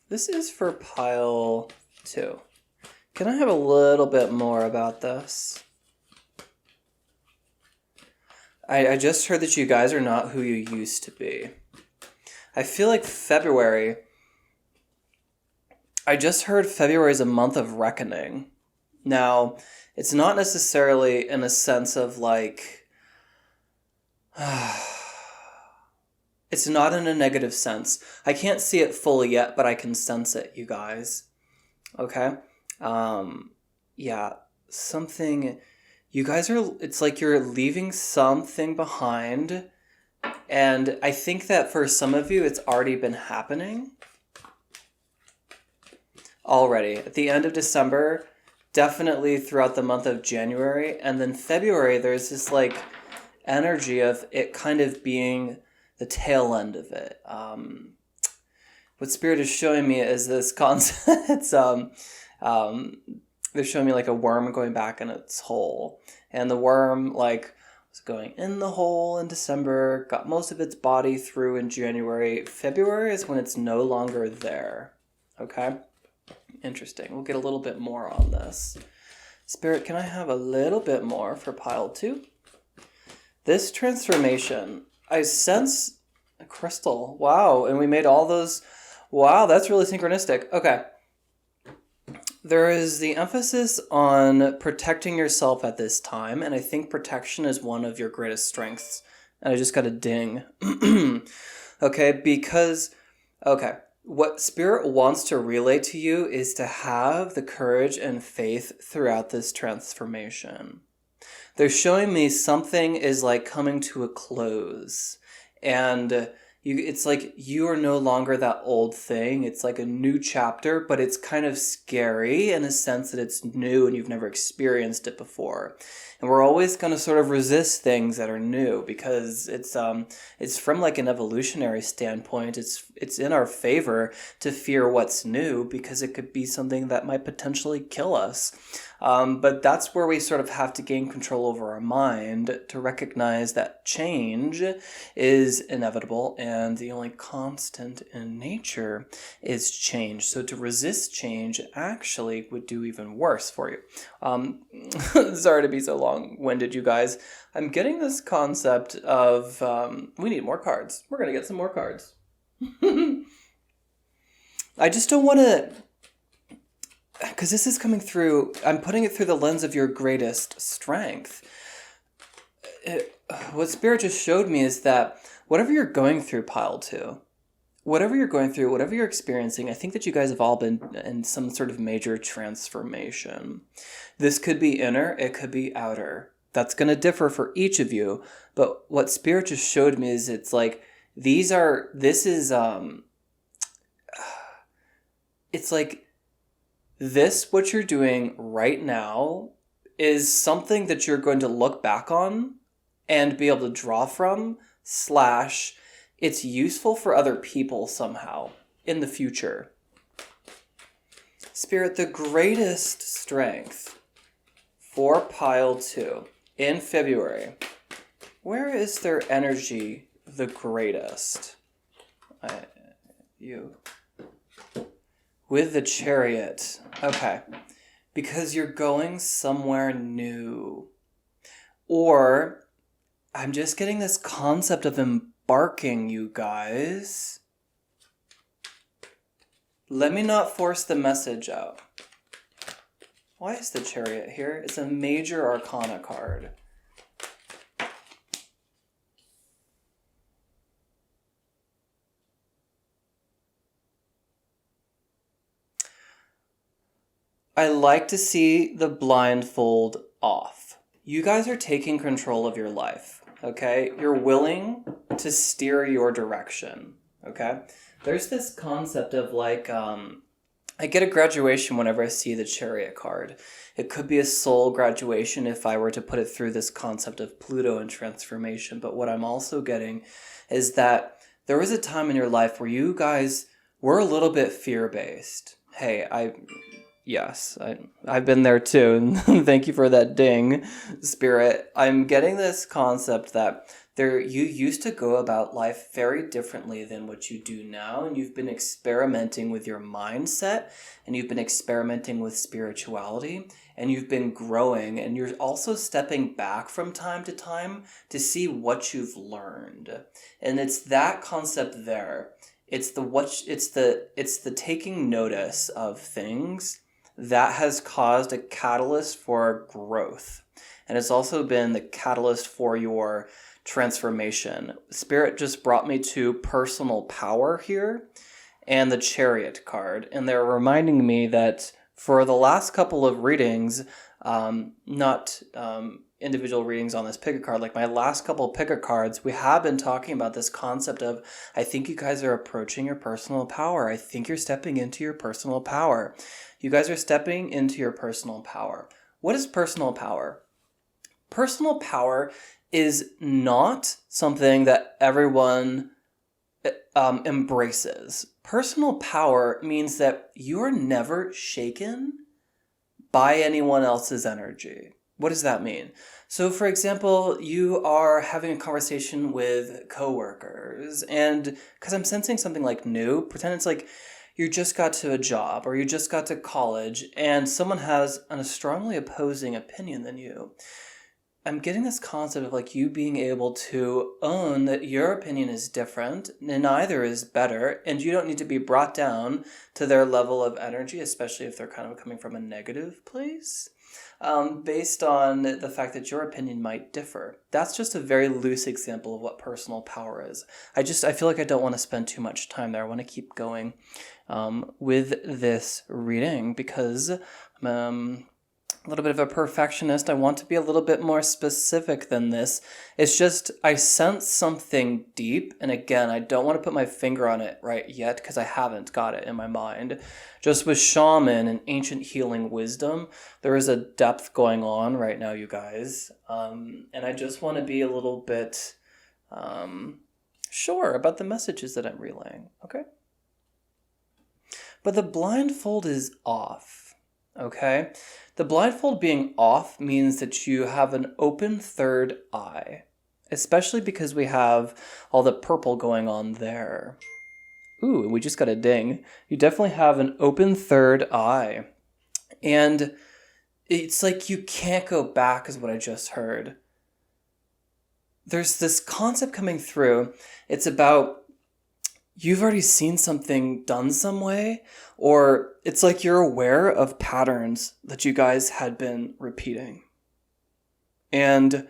This is for pile 2. Can I have a little bit more about this? I just heard that you guys are not who you used to be. I feel like February... I just heard February is a month of reckoning. Now, it's not necessarily in a sense of like... it's not in a negative sense. I can't see it fully yet, but I can sense it, you guys. Okay? Yeah, something... You guys are... It's like you're leaving something behind. And I think that for some of you, it's already been happening. Already. At the end of December, definitely throughout the month of January, and then February, there's this like energy of it kind of being the tail end of it. What Spirit is showing me is this concept. It's they're showing me like a worm going back in its hole, and the worm like was going in the hole in December, got most of its body through in January. February is when it's no longer there. Okay. Interesting. We'll get a little bit more on this. Spirit, can I have a little bit more for pile 2? This transformation, I sense a crystal. Wow. And we made all those. Wow, that's really synchronistic. Okay. There is the emphasis on protecting yourself at this time, and I think protection is one of your greatest strengths. And I just got a ding. Okay, because, okay, what Spirit wants to relay to you is to have the courage and faith throughout this transformation. They're showing me something is like coming to a close, and it's like you are no longer that old thing. It's like a new chapter, but it's kind of scary in a sense that it's new and you've never experienced it before. And we're always going to sort of resist things that are new because it's from like an evolutionary standpoint. It's in our favor to fear what's new because it could be something that might potentially kill us. But that's where we sort of have to gain control over our mind to recognize that change is inevitable and the only constant in nature is change. So to resist change actually would do even worse for you. Sorry to be so long-winded, you guys. I'm getting this concept of we need more cards. We're going to get some more cards. I just don't want to... Because this is coming through, I'm putting it through the lens of your greatest strength. What Spirit just showed me is that whatever you're going through, pile 2, whatever you're going through, whatever you're experiencing, I think that you guys have all been in some sort of major transformation. This could be inner, it could be outer. That's going to differ for each of you. But what Spirit just showed me is it's like, it's like, this, what you're doing right now, is something that you're going to look back on and be able to draw from, / it's useful for other people somehow in the future. Spirit, the greatest strength for pile 2 in February. Where is their energy the greatest? With the Chariot. Okay. Because you're going somewhere new. Or, I'm just getting this concept of embarking, you guys. Let me not force the message out. Why is the Chariot here? It's a major arcana card. I like to see the blindfold off. You guys are taking control of your life, okay? You're willing to steer your direction, okay? There's this concept of like, I get a graduation whenever I see the Chariot card. It could be a soul graduation if I were to put it through this concept of Pluto and transformation. But what I'm also getting is that there was a time in your life where you guys were a little bit fear-based. Hey, Yes, I've been there too, and thank you for that ding, Spirit. I'm getting this concept that you used to go about life very differently than what you do now, and you've been experimenting with your mindset, and you've been experimenting with spirituality, and you've been growing, and you're also stepping back from time to time to see what you've learned. And it's that concept there. It's the taking notice of things that has caused a catalyst for growth. And it's also been the catalyst for your transformation. Spirit just brought me to personal power here and the Chariot card. And they're reminding me that for the last couple of readings, not individual readings on this pick a card, like my last couple of pick a cards, we have been talking about this concept of, I think you guys are approaching your personal power. I think you're stepping into your personal power. You guys are stepping into your personal power. What is personal power? Personal power is not something that everyone embraces. Personal power means that you're never shaken by anyone else's energy. What does that mean? So, for example, you are having a conversation with coworkers, and because I'm sensing something like new, pretend it's like you just got to a job or you just got to college, and someone has a strongly opposing opinion than you. I'm getting this concept of like you being able to own that your opinion is different and neither is better, and you don't need to be brought down to their level of energy, especially if they're kind of coming from a negative place, based on the fact that your opinion might differ. That's just a very loose example of what personal power is. I feel like I don't want to spend too much time there. I want to keep going with this reading because a little bit of a perfectionist. I want to be a little bit more specific than this. It's just, I sense something deep. And again, I don't want to put my finger on it right yet because I haven't got it in my mind. Just with shaman and ancient healing wisdom, there is a depth going on right now, you guys. And I just want to be a little bit sure about the messages that I'm relaying. Okay? But the blindfold is off. Okay? The blindfold being off means that you have an open third eye, especially because we have all the purple going on there. Ooh, we just got a ding. You definitely have an open third eye. And it's like you can't go back is what I just heard. There's this concept coming through. It's about you've already seen something done some way, or it's like you're aware of patterns that you guys had been repeating. And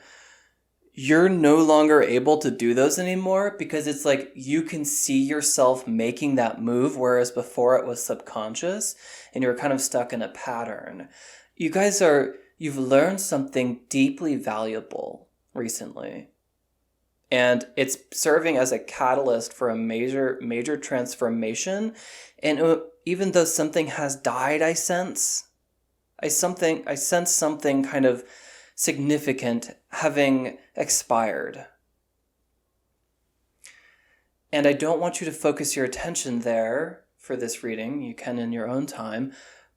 you're no longer able to do those anymore because it's like you can see yourself making that move, whereas before it was subconscious and you're kind of stuck in a pattern. You've learned something deeply valuable recently. And it's serving as a catalyst for a major transformation. And even though something has died, I sense something kind of significant having expired. And I don't want you to focus your attention there for this reading. You can in your own time.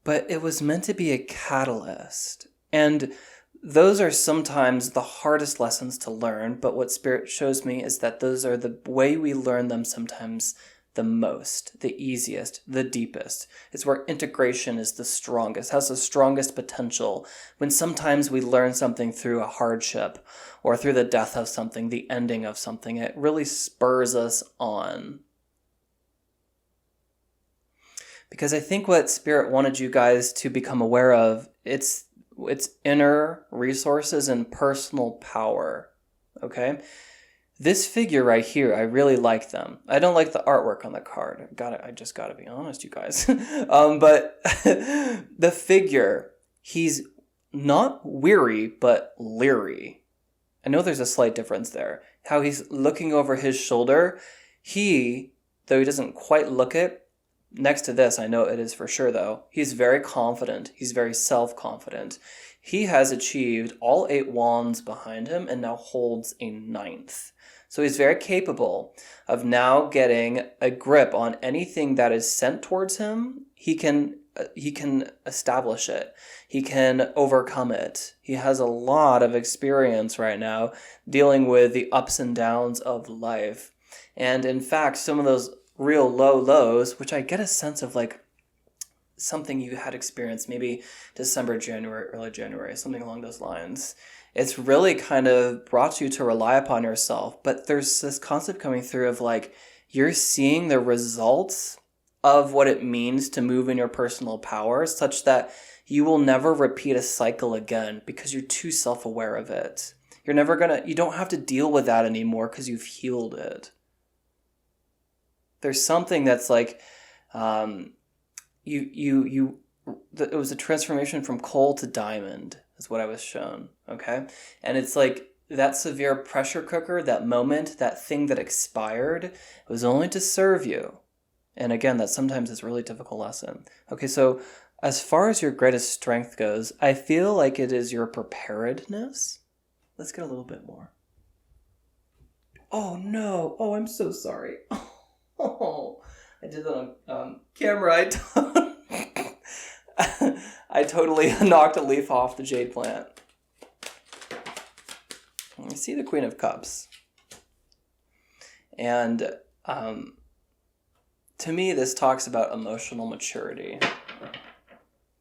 But it was meant to be a catalyst. And those are sometimes the hardest lessons to learn, but what Spirit shows me is that those are the way we learn them sometimes the most, the easiest, the deepest. It's where integration is the strongest, has the strongest potential. When sometimes we learn something through a hardship or through the death of something, the ending of something, it really spurs us on. Because I think what Spirit wanted you guys to become aware of, it's inner resources and personal power, okay? This figure right here, I really like them. I don't like the artwork on the card. I just gotta be honest, you guys. But the figure, he's not weary, but leery. I know there's a slight difference there. How he's looking over his shoulder, though he doesn't quite look it, next to this, I know it is for sure though, he's very confident. He's very self-confident. He has achieved all 8 wands behind him and now holds a 9th. So he's very capable of now getting a grip on anything that is sent towards him. He can establish it. He can overcome it. He has a lot of experience right now dealing with the ups and downs of life. And in fact, some of those real low lows, which I get a sense of like something you had experienced maybe December, January, early January, something along those lines. It's really kind of brought you to rely upon yourself. But there's this concept coming through of like, you're seeing the results of what it means to move in your personal power such that you will never repeat a cycle again because you're too self-aware of it. You don't have to deal with that anymore because you've healed it. There's something that's like, it was a transformation from coal to diamond is what I was shown, okay? And it's like that severe pressure cooker, that moment, that thing that expired, it was only to serve you. And again, that sometimes is a really difficult lesson. Okay, so as far as your greatest strength goes, I feel like it is your preparedness. Let's get a little bit more. Oh no, oh, I'm so sorry. Oh, I did that on camera. I totally knocked a leaf off the jade plant. I see the Queen of Cups. And to me, this talks about emotional maturity.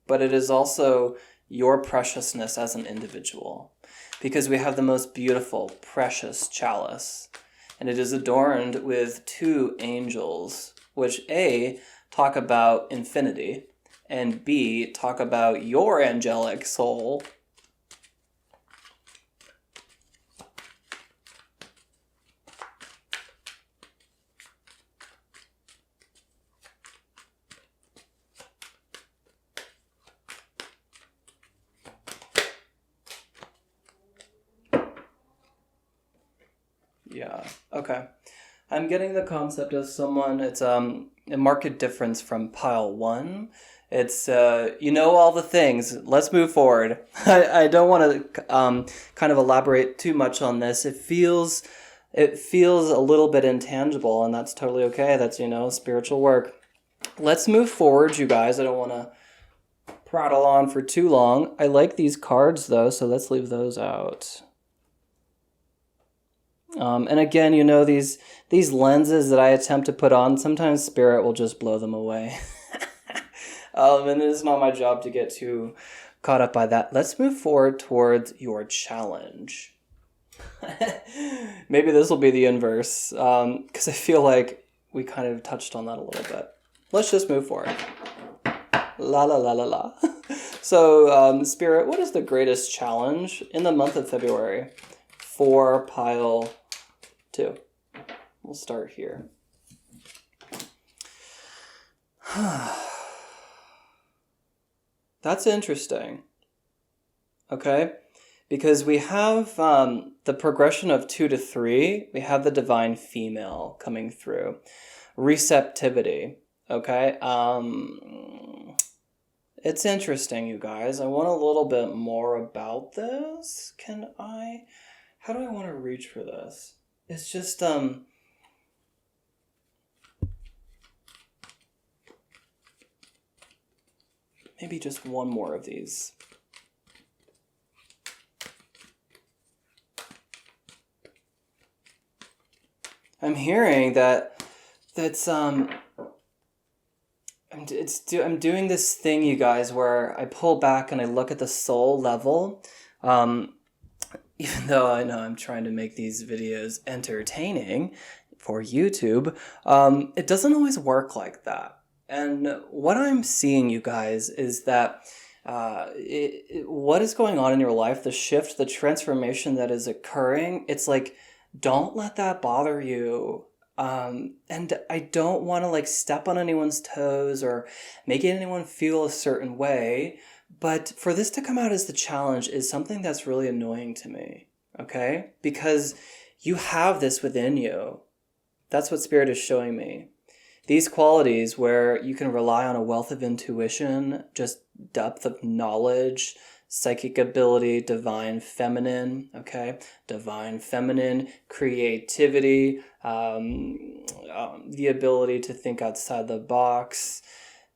But it is also your preciousness as an individual. Because we have the most beautiful, precious chalice. And it is adorned with 2 angels, which A, talk about infinity, and B, talk about your angelic soul. Yeah, okay. I'm getting the concept of someone, it's a marked difference from pile 1. It's, you know all the things. Let's move forward. I don't want to kind of elaborate too much on this. It feels a little bit intangible, and that's totally okay. That's, spiritual work. Let's move forward, you guys. I don't want to prattle on for too long. I like these cards, though, so let's leave those out. And again, these lenses that I attempt to put on, sometimes Spirit will just blow them away. And it is not my job to get too caught up by that. Let's move forward towards your challenge. Maybe this will be the inverse, because I feel like we kind of touched on that a little bit. Let's just move forward. La la la la la. So, Spirit, what is the greatest challenge in the month of February for pile 2? We'll start here. That's interesting. Okay? Because we have the progression of 2 to 3. We have the divine female coming through. Receptivity. Okay? It's interesting, you guys. I want a little bit more about this. How do I want to reach for this? It's just, maybe just one more of these. I'm hearing I'm doing this thing, you guys, where I pull back and I look at the soul level. Even though I know I'm trying to make these videos entertaining for YouTube, it doesn't always work like that. And what I'm seeing, you guys, is that what is going on in your life, the shift, the transformation that is occurring, it's like, don't let that bother you. And I don't want to step on anyone's toes or make anyone feel a certain way. But for this to come out as the challenge is something that's really annoying to me, okay? Because you have this within you. That's what Spirit is showing me. These qualities where you can rely on a wealth of intuition, just depth of knowledge, psychic ability, divine feminine, okay? Divine feminine, creativity, the ability to think outside the box.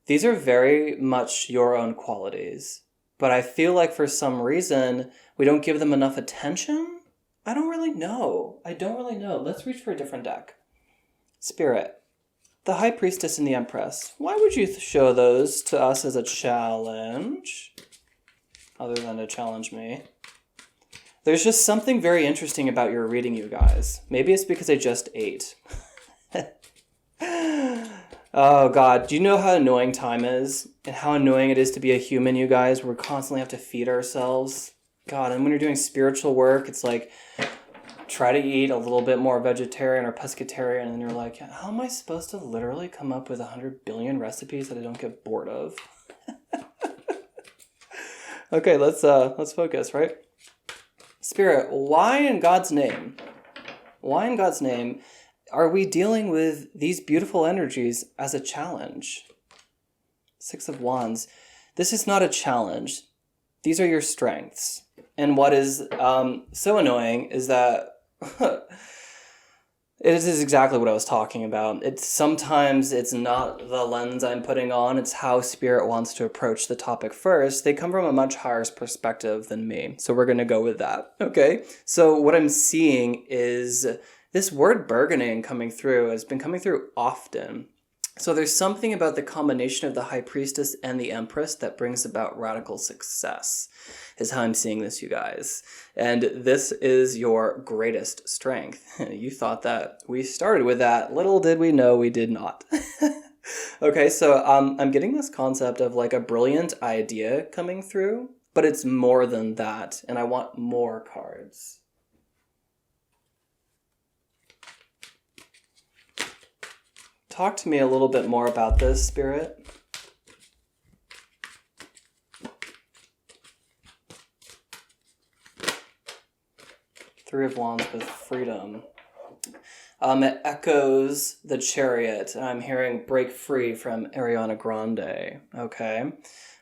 These are very much your own qualities, but I feel like for some reason we don't give them enough attention. I don't really know. Let's reach for a different deck. Spirit, the High Priestess and the Empress. Why would you show those to us as a challenge, other than to challenge me? There's just something very interesting about your reading, you guys. Maybe it's because I just ate. Oh, God. Do you know how annoying time is? And how annoying it is to be a human, you guys? We constantly have to feed ourselves. God, and when you're doing spiritual work, it's like, try to eat a little bit more vegetarian or pescatarian, and you're like, how am I supposed to literally come up with 100 billion recipes that I don't get bored of? Okay, let's focus, right? Spirit, why in God's name? Are we dealing with these beautiful energies as a challenge? 6 of Wands. This is not a challenge. These are your strengths. And what is so annoying is that it is exactly what I was talking about. Sometimes it's not the lens I'm putting on. It's how Spirit wants to approach the topic first. They come from a much higher perspective than me. So we're going to go with that. Okay. So what I'm seeing is this word bargaining coming through has been coming through often. So there's something about the combination of the High Priestess and the Empress that brings about radical success, is how I'm seeing this, you guys. And this is your greatest strength. You thought that we started with that. Little did we know we did not. Okay, so I'm getting this concept of like a brilliant idea coming through, but it's more than that, and I want more cards. Talk to me a little bit more about this, Spirit. Three of Wands with freedom. It echoes the Chariot. I'm hearing break free from Ariana Grande. Okay.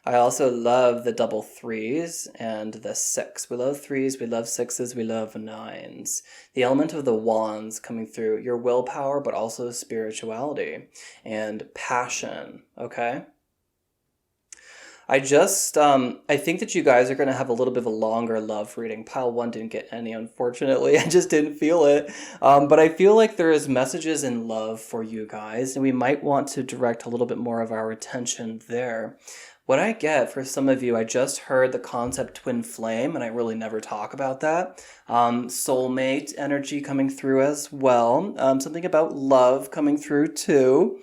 I also love the double threes and the 6. We love threes, we love 6s, we love 9s. The element of the wands coming through, your willpower, but also spirituality and passion, okay? I think that you guys are going to have a little bit of a longer love reading. Pile 1 didn't get any, unfortunately. I just didn't feel it. But I feel like there is messages in love for you guys, and we might want to direct a little bit more of our attention there. What I get for some of you, I just heard the concept twin flame, and I really never talk about that. Soulmate energy coming through as well. Something about love coming through too.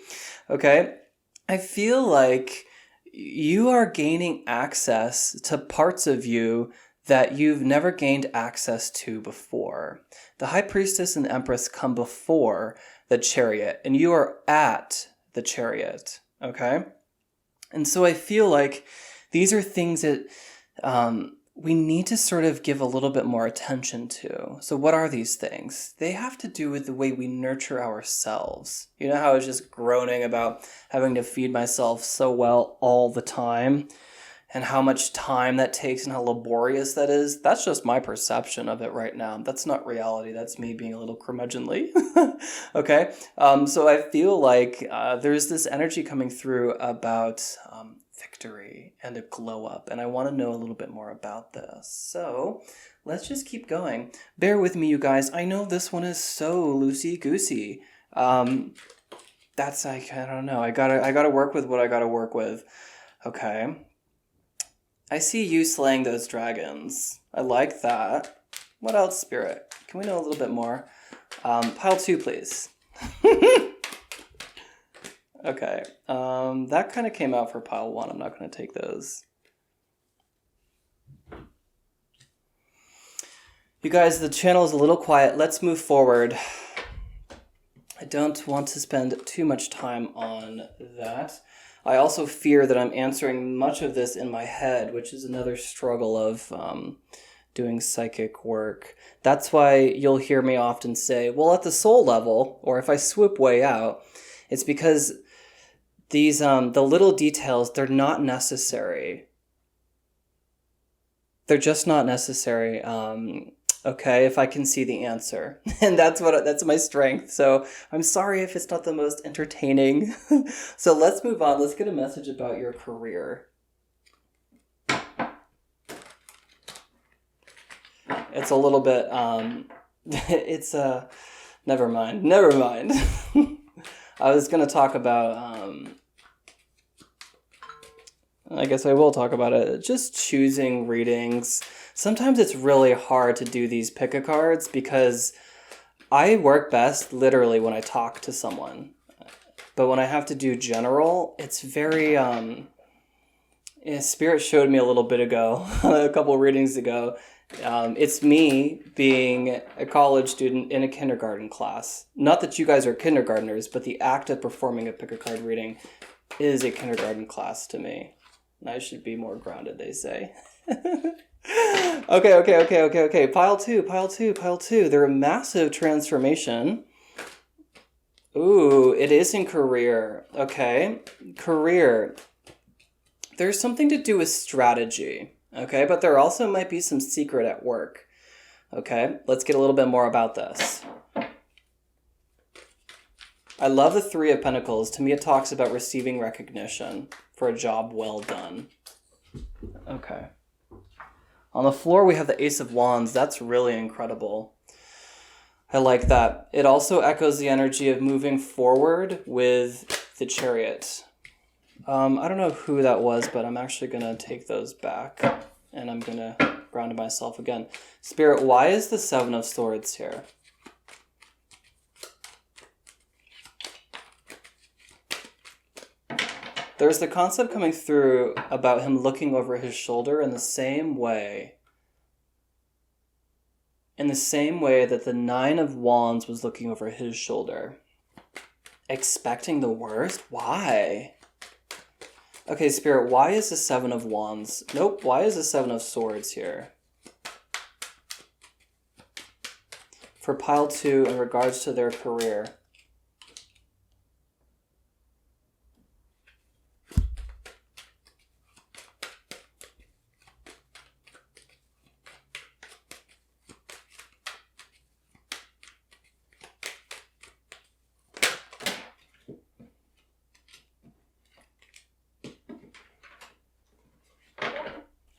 Okay? I feel like you are gaining access to parts of you that you've never gained access to before. The High Priestess and the Empress come before the Chariot, and you are at the Chariot, okay? And so I feel like these are things that we need to sort of give a little bit more attention to. So what are these things? They have to do with the way we nurture ourselves. You know how I was just groaning about having to feed myself so well all the time, and how much time that takes and how laborious that is? That's just my perception of it right now. That's not reality. That's me being a little curmudgeonly. Okay? So I feel like there's this energy coming through about victory and a glow up, and I want to know a little bit more about this. So let's just keep going. Bear with me, you guys. I know this one is so loosey-goosey. That's like, I don't know. I gotta work with what I gotta work with. Okay. I see you slaying those dragons. I like that. What else, Spirit? Can we know a little bit more? Pile 2, please. Okay. That kind of came out for pile 1. I'm not going to take those. You guys, the channel is a little quiet. Let's move forward. I don't want to spend too much time on that. I also fear that I'm answering much of this in my head, which is another struggle of doing psychic work. That's why you'll hear me often say, well, at the soul level, or if I swoop way out, it's because these the little details, they're not necessary. They're just not necessary. Okay, if I can see the answer. And that's my strength. So I'm sorry if it's not the most entertaining. So let's move on. Let's get a message about your career. It's a little bit, never mind. I was going to talk about, I guess I will talk about it. Just choosing readings. Sometimes it's really hard to do these pick-a-cards because I work best literally when I talk to someone. But when I have to do general, it's very, Spirit showed me a little bit ago, a couple readings ago. It's me being a college student in a kindergarten class. Not that you guys are kindergartners, but the act of performing a pick-a-card reading is a kindergarten class to me. And I should be more grounded, they say. Okay. Pile two. They're a massive transformation. Ooh, it is in career. Okay. Career. There's something to do with strategy. Okay, but there also might be some secret at work. Okay, let's get a little bit more about this. I love the 3 of Pentacles. To me, it talks about receiving recognition for a job well done. Okay. On the floor, we have the Ace of Wands. That's really incredible. I like that. It also echoes the energy of moving forward with the Chariot. I don't know who that was, but I'm actually going to take those back. And I'm going to ground myself again. Spirit, why is the Seven of Swords here? There's the concept coming through about him looking over his shoulder in the same way. In the same way that the Nine of Wands was looking over his shoulder. Expecting the worst? Why? Okay, Spirit, why is the Seven of Wands? Nope, why is the Seven of Swords here? For pile 2 in regards to their career.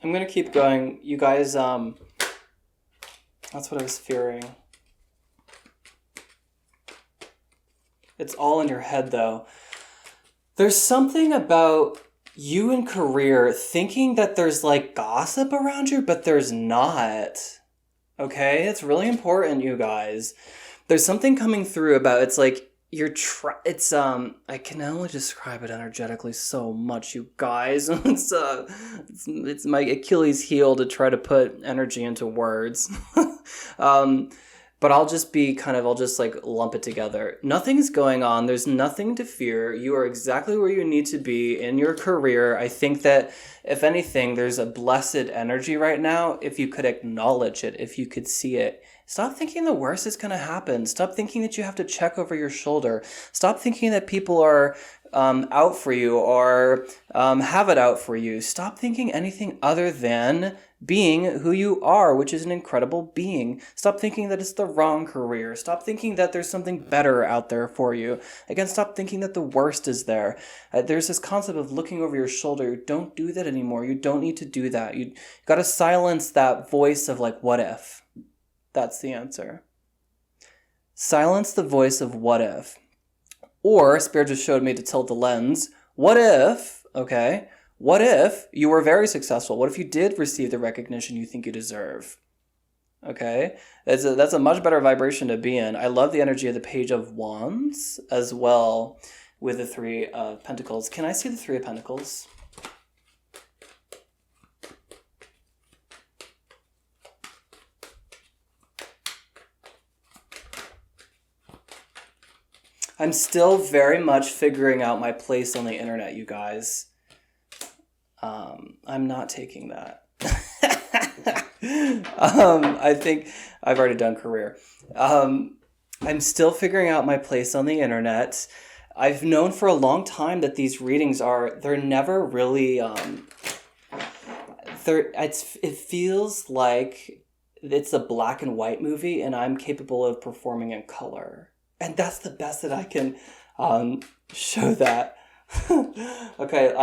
I'm gonna keep going. You guys, that's what I was fearing. It's all in your head, though. There's something about you in career thinking that there's, like, gossip around you, but there's not. Okay? It's really important, you guys. There's something coming through about, it's like, I can only describe it energetically so much, you guys. It's my Achilles heel to try to put energy into words. But I'll just lump it together. Nothing's going on. There's nothing to fear. You are exactly where you need to be in your career. I think that, if anything, there's a blessed energy right now. If you could acknowledge it, if you could see it. Stop thinking the worst is going to happen. Stop thinking that you have to check over your shoulder. Stop thinking that people are out for you or have it out for you. Stop thinking anything other than being who you are, which is an incredible being. Stop thinking that it's the wrong career. Stop thinking that there's something better out there for you. Again, stop thinking that the worst is there. There's this concept of looking over your shoulder. Don't do that anymore. You don't need to do that. You got to silence that voice of, like, what if? That's the answer. Silence the voice of what if. Or, Spirit just showed me to tilt the lens. What if, okay, what if you were very successful? What if you did receive the recognition you think you deserve? Okay, that's a much better vibration to be in. I love the energy of the Page of Wands as well with the Three of Pentacles. Can I see the Three of Pentacles? I'm still very much figuring out my place on the internet, you guys. I'm not taking that. I think I've already done career. I'm still figuring out my place on the internet. I've known for a long time that these readings they're never really, it feels like it's a black and white movie and I'm capable of performing in color. And that's the best that I can show that. Okay,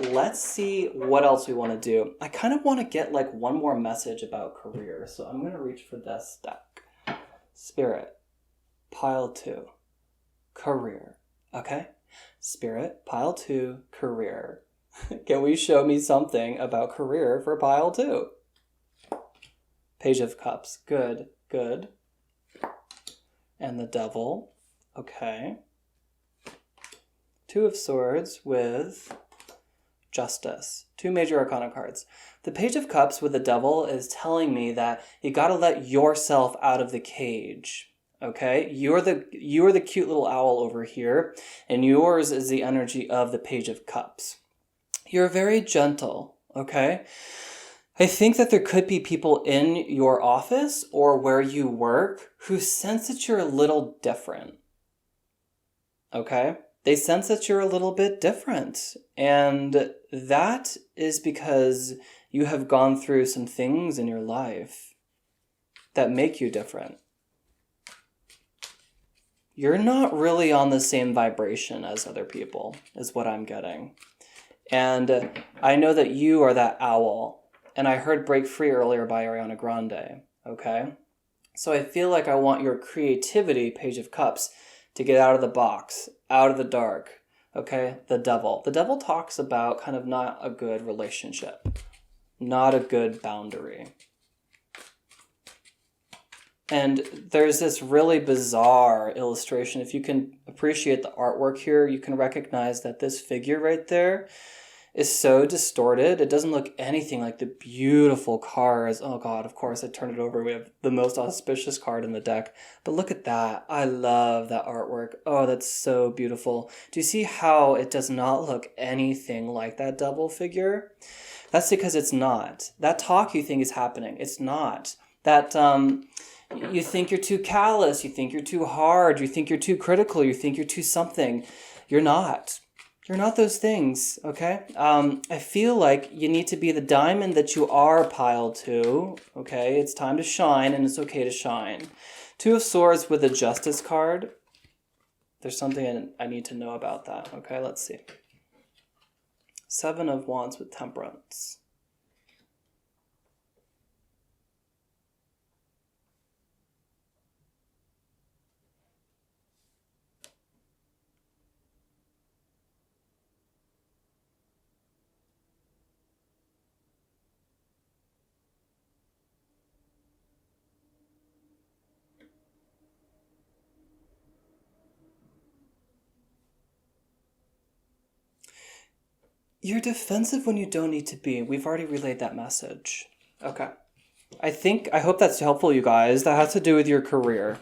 let's see what else we want to do. I kind of want to get like one more message about career. So I'm going to reach for this deck. Spirit, pile 2, career. Okay? Spirit, pile 2, career. Can we show me something about career for pile 2? Page of Cups. Good, good. And the Devil. Okay. Two of Swords with Justice. 2 major arcana cards. The Page of Cups with the Devil is telling me that you gotta let yourself out of the cage. Okay? You're the cute little owl over here, and yours is the energy of the Page of Cups. You're very gentle, okay? I think that there could be people in your office or where you work who sense that you're a little different. Okay? They sense that you're a little bit different. And that is because you have gone through some things in your life that make you different. You're not really on the same vibration as other people, is what I'm getting. And I know that you are that owl. And I heard Break Free earlier by Ariana Grande, okay? So I feel like I want your creativity, Page of Cups, to get out of the box, out of the dark, Okay, the devil. The devil talks about kind of not a good relationship, not a good boundary. And there's this really bizarre illustration. If you can appreciate the artwork here, you can recognize that this figure right there is so distorted. It doesn't look anything like the beautiful cards. Oh God, of course, I turned it over. We have the most auspicious card in the deck. But look at that. I love that artwork. Oh, that's so beautiful. Do you see how it does not look anything like that devil figure? That's because it's not. That talk you think is happening. It's not. That, you think you're too callous, you think you're too hard, you think you're too critical, you think you're too something. You're not. You're not those things, okay? I feel like you need to be the diamond that you are, pile 2, okay? It's time to shine, and it's okay to shine. 2 of Swords with a Justice card. There's something I need to know about that, okay? Let's see. 7 of Wands with Temperance. You're defensive when you don't need to be. We've already relayed that message. Okay. I hope that's helpful, you guys. That has to do with your career.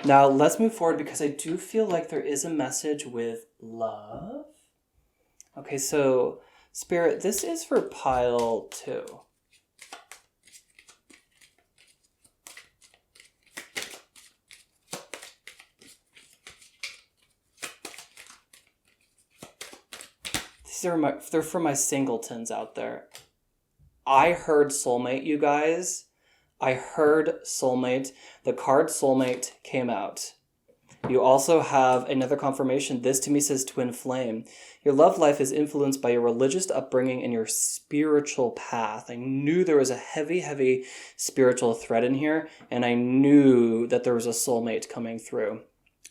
Now, let's move forward because I do feel like there is a message with love. Okay, so, Spirit, this is for pile 2. They're for my singletons out there. I heard soulmate, you guys. I heard soulmate. The card soulmate came out. You also have another confirmation. This to me says twin flame. Your love life is influenced by your religious upbringing and your spiritual path. I knew there was a heavy, heavy spiritual thread in here, and I knew that there was a soulmate coming through.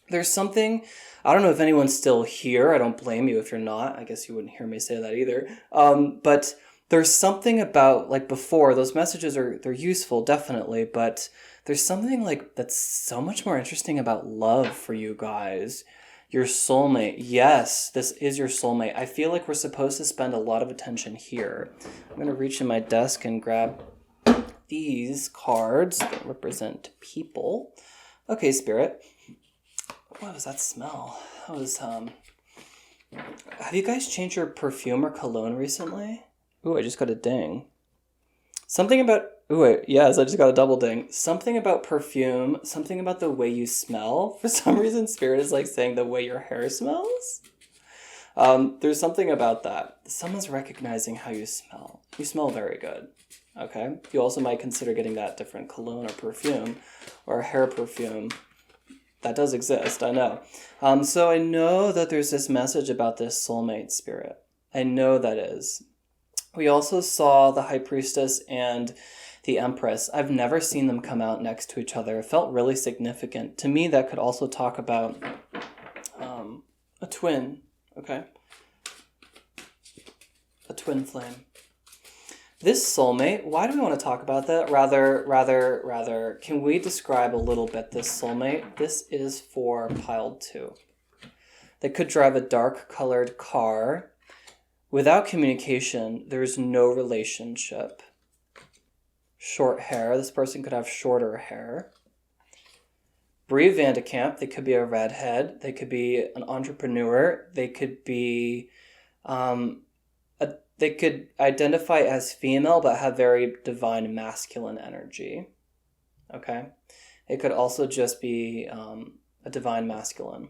There's something, I don't know if anyone's still here. I don't blame you if you're not. I guess you wouldn't hear me say that either. But there's something about, like before, those messages they're useful, definitely, but there's something like that's so much more interesting about love for you guys. Your soulmate. Yes, this is your soulmate. I feel like we're supposed to spend a lot of attention here. I'm going to reach in my desk and grab these cards that represent people. Okay, Spirit. What was that smell? That was, have you guys changed your perfume or cologne recently? Ooh, I just got a ding. Something about, yes, I just got a double ding. Something about perfume, something about the way you smell. For some reason, Spirit is like saying the way your hair smells. There's something about that. Someone's recognizing how you smell. You smell very good, okay? You also might consider getting that different cologne or perfume or hair perfume. That does exist, I know. So I know that there's this message about this soulmate, Spirit. I know that is. We also saw the High Priestess and the Empress. I've never seen them come out next to each other. It felt really significant. To me, that could also talk about a twin, okay? A twin flame. This soulmate, why do we want to talk about that? Rather, can we describe a little bit this soulmate? This is for pile 2. They could drive a dark colored car. Without communication, there's no relationship. Short hair, this person could have shorter hair. Brie Vandekamp, they could be a redhead. They could be an entrepreneur. They could be... They could identify as female but have very divine masculine energy. Okay? It could also just be a divine masculine.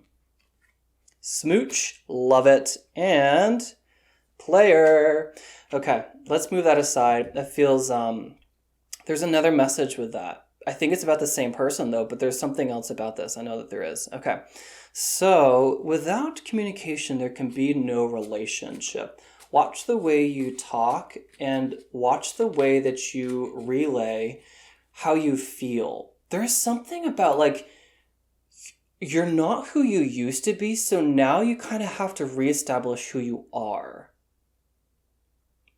Smooch, love it. And player. Okay, let's move that aside. That feels, there's another message with that. I think it's about the same person though, but there's something else about this. I know that there is. Okay, so without communication, there can be no relationship. Watch the way you talk and watch the way that you relay how you feel. There's something about like, you're not who you used to be, so now you kind of have to reestablish who you are.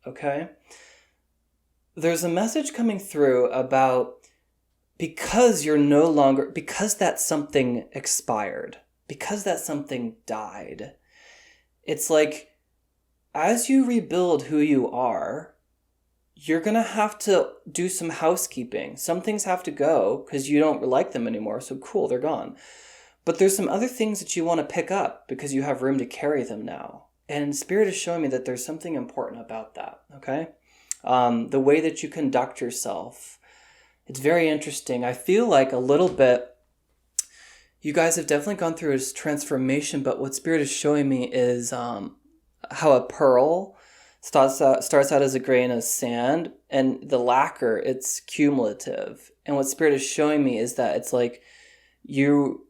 Okay? There's a message coming through about because that something expired, because that something died. It's like, as you rebuild who you are, you're going to have to do some housekeeping. Some things have to go because you don't like them anymore. So cool, they're gone. But there's some other things that you want to pick up because you have room to carry them now. And Spirit is showing me that there's something important about that, okay? The way that you conduct yourself. It's very interesting. I feel like a little bit, you guys have definitely gone through a transformation, but what Spirit is showing me is how a pearl starts out as a grain of sand, and the lacquer, it's cumulative. And what Spirit is showing me is that it's like you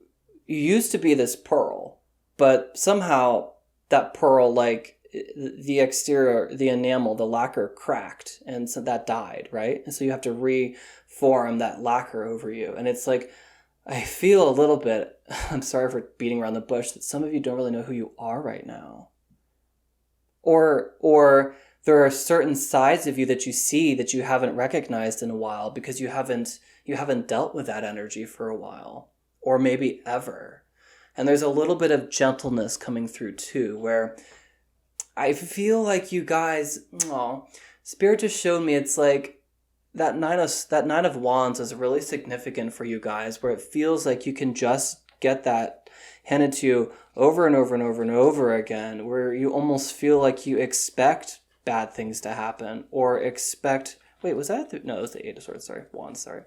used to be this pearl, but somehow that pearl, like the exterior, the enamel, the lacquer cracked, and so that died, right? And so you have to reform that lacquer over you. And it's like, I feel a little bit, I'm sorry for beating around the bush, that some of you don't really know who you are right now. Or there are certain sides of you that you see that you haven't recognized in a while because you haven't dealt with that energy for a while, or maybe ever. And there's a little bit of gentleness coming through too, where I feel like you guys, Spirit just showed me it's like that nine of wands is really significant for you guys, where it feels like you can just get that handed to you over and over and over and over again, where you almost feel like you expect bad things to happen, or expect, wait, was that, no, it was the Eight of Swords, sorry, Wands, sorry.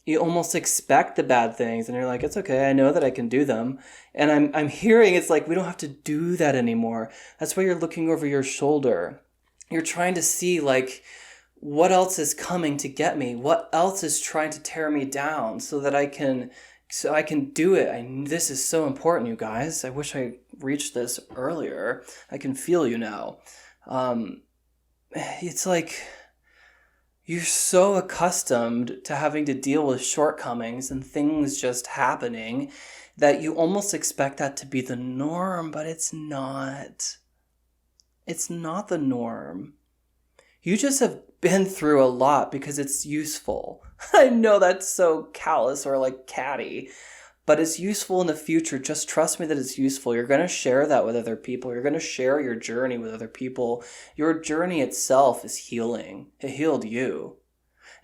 You almost expect the bad things, and you're like, it's okay, I know that I can do them. And I'm hearing it's like, we don't have to do that anymore. That's why you're looking over your shoulder. You're trying to see, like, what else is coming to get me? What else is trying to tear me down so I can do it? This is so important, you guys. I wish I reached this earlier. I can feel you now. It's like you're so accustomed to having to deal with shortcomings and things just happening that you almost expect that to be the norm, but it's not. It's not the norm. You just have been through a lot because it's useful. I know that's so callous or like catty, but it's useful in the future. Just trust me that it's useful. You're going to share that with other people. You're going to share your journey with other people. Your journey itself is healing. It healed you.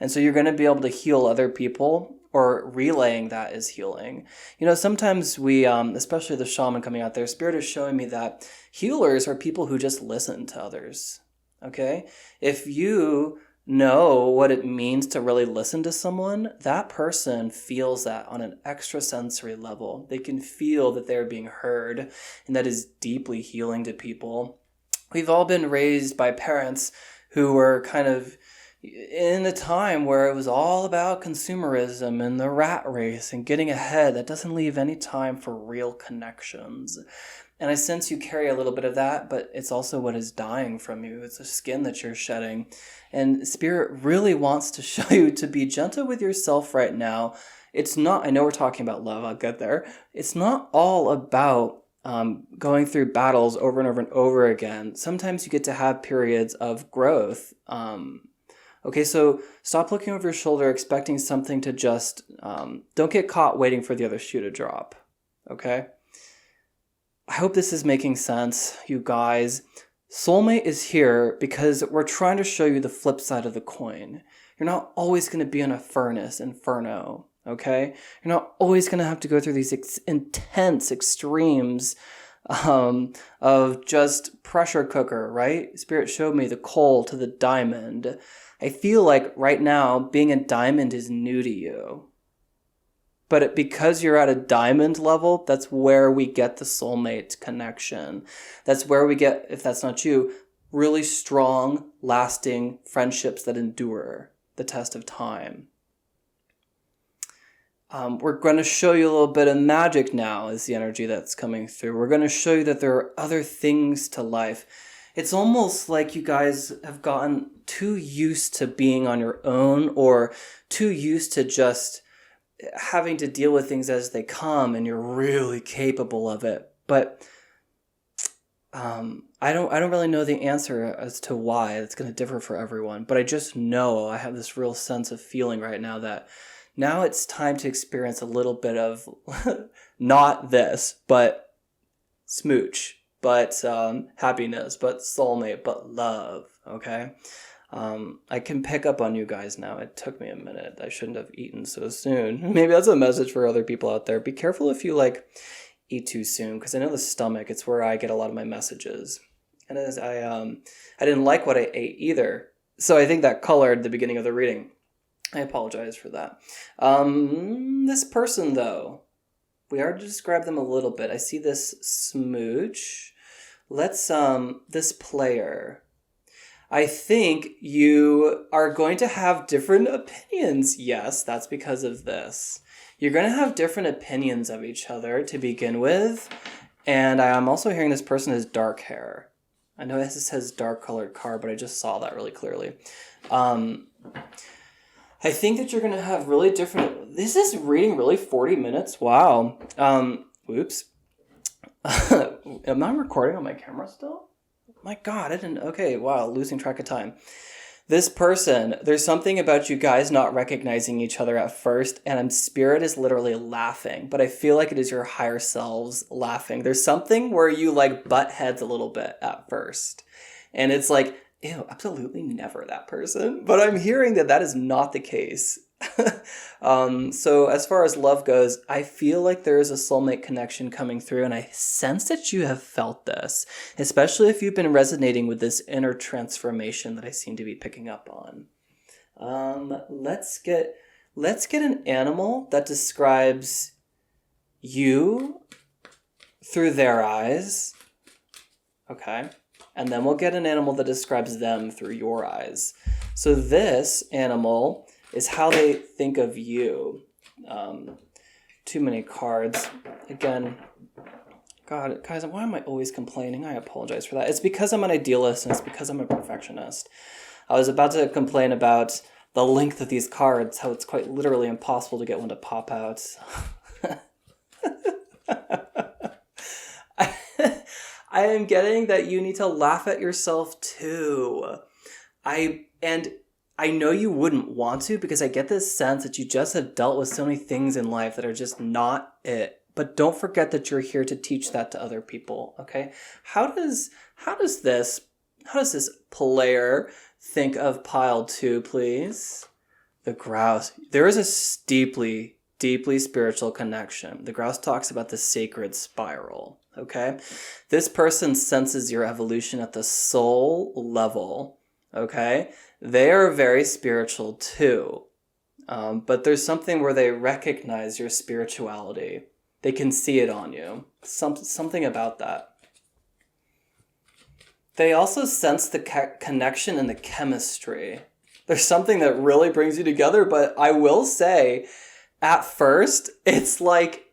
And so you're going to be able to heal other people, or relaying that is healing. You know, sometimes we, especially the shaman coming out there, Spirit is showing me that healers are people who just listen to others. Okay? If you know what it means to really listen to someone, that person feels that on an extrasensory level. They can feel that they're being heard, and that is deeply healing to people. We've all been raised by parents who were kind of in a time where it was all about consumerism and the rat race and getting ahead. That doesn't leave any time for real connections. And I sense you carry a little bit of that, but it's also what is dying from you. It's the skin that you're shedding. And Spirit really wants to show you to be gentle with yourself right now. It's not, I know we're talking about love, I'll get there. It's not all about going through battles over and over and over again. Sometimes you get to have periods of growth. Okay, so stop looking over your shoulder expecting something to just, don't get caught waiting for the other shoe to drop. Okay? I hope this is making sense, you guys. Soulmate is here because we're trying to show you the flip side of the coin. You're not always going to be in a inferno, okay? You're not always going to have to go through these intense extremes of just pressure cooker, right? Spirit showed me the coal to the diamond. I feel like right now being a diamond is new to you. But because you're at a diamond level, that's where we get the soulmate connection. That's where we get, if that's not you, really strong, lasting friendships that endure the test of time. We're going to show you a little bit of magic now is the energy that's coming through. We're going to show you that there are other things to life. It's almost like you guys have gotten too used to being on your own, or too used to just having to deal with things as they come, and you're really capable of it. But I don't really know the answer as to why. It's going to differ for everyone. But I just know I have this real sense of feeling right now that now it's time to experience a little bit of not this, but smooch, but happiness, but soulmate, but love. Okay. I can pick up on you guys now. It took me a minute. I shouldn't have eaten so soon. Maybe that's a message for other people out there. Be careful if you eat too soon, because I know the stomach, it's where I get a lot of my messages. And as I didn't like what I ate either. So I think that colored the beginning of the reading. I apologize for that. This person though, we already described them a little bit. I see this smooch. Let's this player. I think you are going to have different opinions. Yes, that's because of this. You're going to have different opinions of each other to begin with. And I'm also hearing this person has dark hair. I know this says dark colored card, but I just saw that really clearly. I think that you're going to have really different... This is reading really 40 minutes. Wow. Whoops. Am I recording on my camera still? My God, I didn't... Okay, wow, losing track of time. This person, there's something about you guys not recognizing each other at first, and spirit is literally laughing, but I feel like it is your higher selves laughing. There's something where you butt heads a little bit at first, and it's like, ew, absolutely never that person. But I'm hearing that is not the case. So as far as love goes, I feel like there is a soulmate connection coming through, and I sense that you have felt this, especially if you've been resonating with this inner transformation that I seem to be picking up on. Let's get an animal that describes you through their eyes. Okay. And then we'll get an animal that describes them through your eyes. So this animal is how they think of you. Too many cards. Again, God, guys, why am I always complaining? I apologize for that. It's because I'm an idealist, and it's because I'm a perfectionist. I was about to complain about the length of these cards, how it's quite literally impossible to get one to pop out. I am getting that you need to laugh at yourself too. I know you wouldn't want to, because I get this sense that you just have dealt with so many things in life that are just not it. But don't forget that you're here to teach that to other people, okay? How does this player think of pile 2, please? The grouse. There is a deeply, deeply spiritual connection. The grouse talks about the sacred spiral, okay? This person senses your evolution at the soul level, okay? They are very spiritual too, but there's something where they recognize your spirituality. They can see it on you. Something about that. They also sense the connection and the chemistry. There's something that really brings you together, but I will say, at first, it's like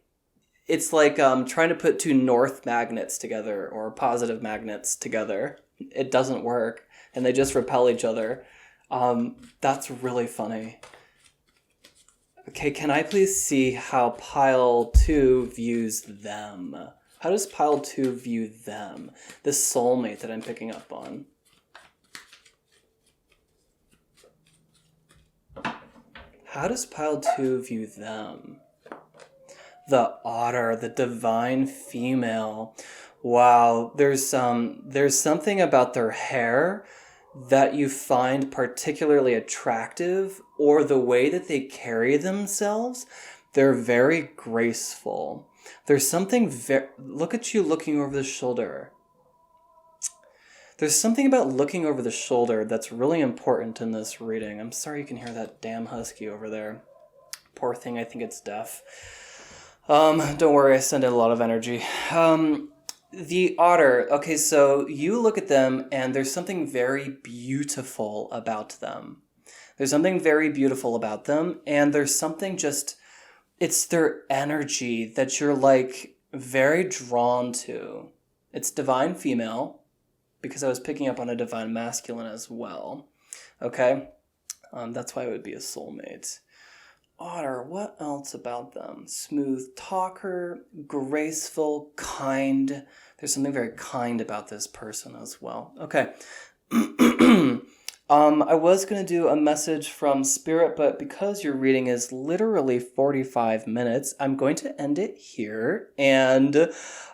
trying to put two north magnets together or positive magnets together. It doesn't work, and they just repel each other. That's really funny. Okay, can I please see how pile 2 views them? How does pile 2 view them? This soulmate that I'm picking up on. How does pile 2 view them? The otter, the divine female. Wow, there's something about their hair that you find particularly attractive, or the way that they carry themselves. They're very graceful. There's something look at you looking over the shoulder. There's something about looking over the shoulder that's really important in this reading. I'm sorry you can hear that damn husky over there. Poor thing, I think it's deaf. Don't worry, I send in a lot of energy. The otter, okay, so you look at them and there's something very beautiful about them. There's something very beautiful about them, and there's something it's their energy that you're very drawn to. It's divine female, because I was picking up on a divine masculine as well. Okay? That's why it would be a soulmate. Otter, what else about them? Smooth talker, graceful, kind. There's something very kind about this person as well. Okay. I was going to do a message from Spirit, but because your reading is literally 45 minutes, I'm going to end it here. And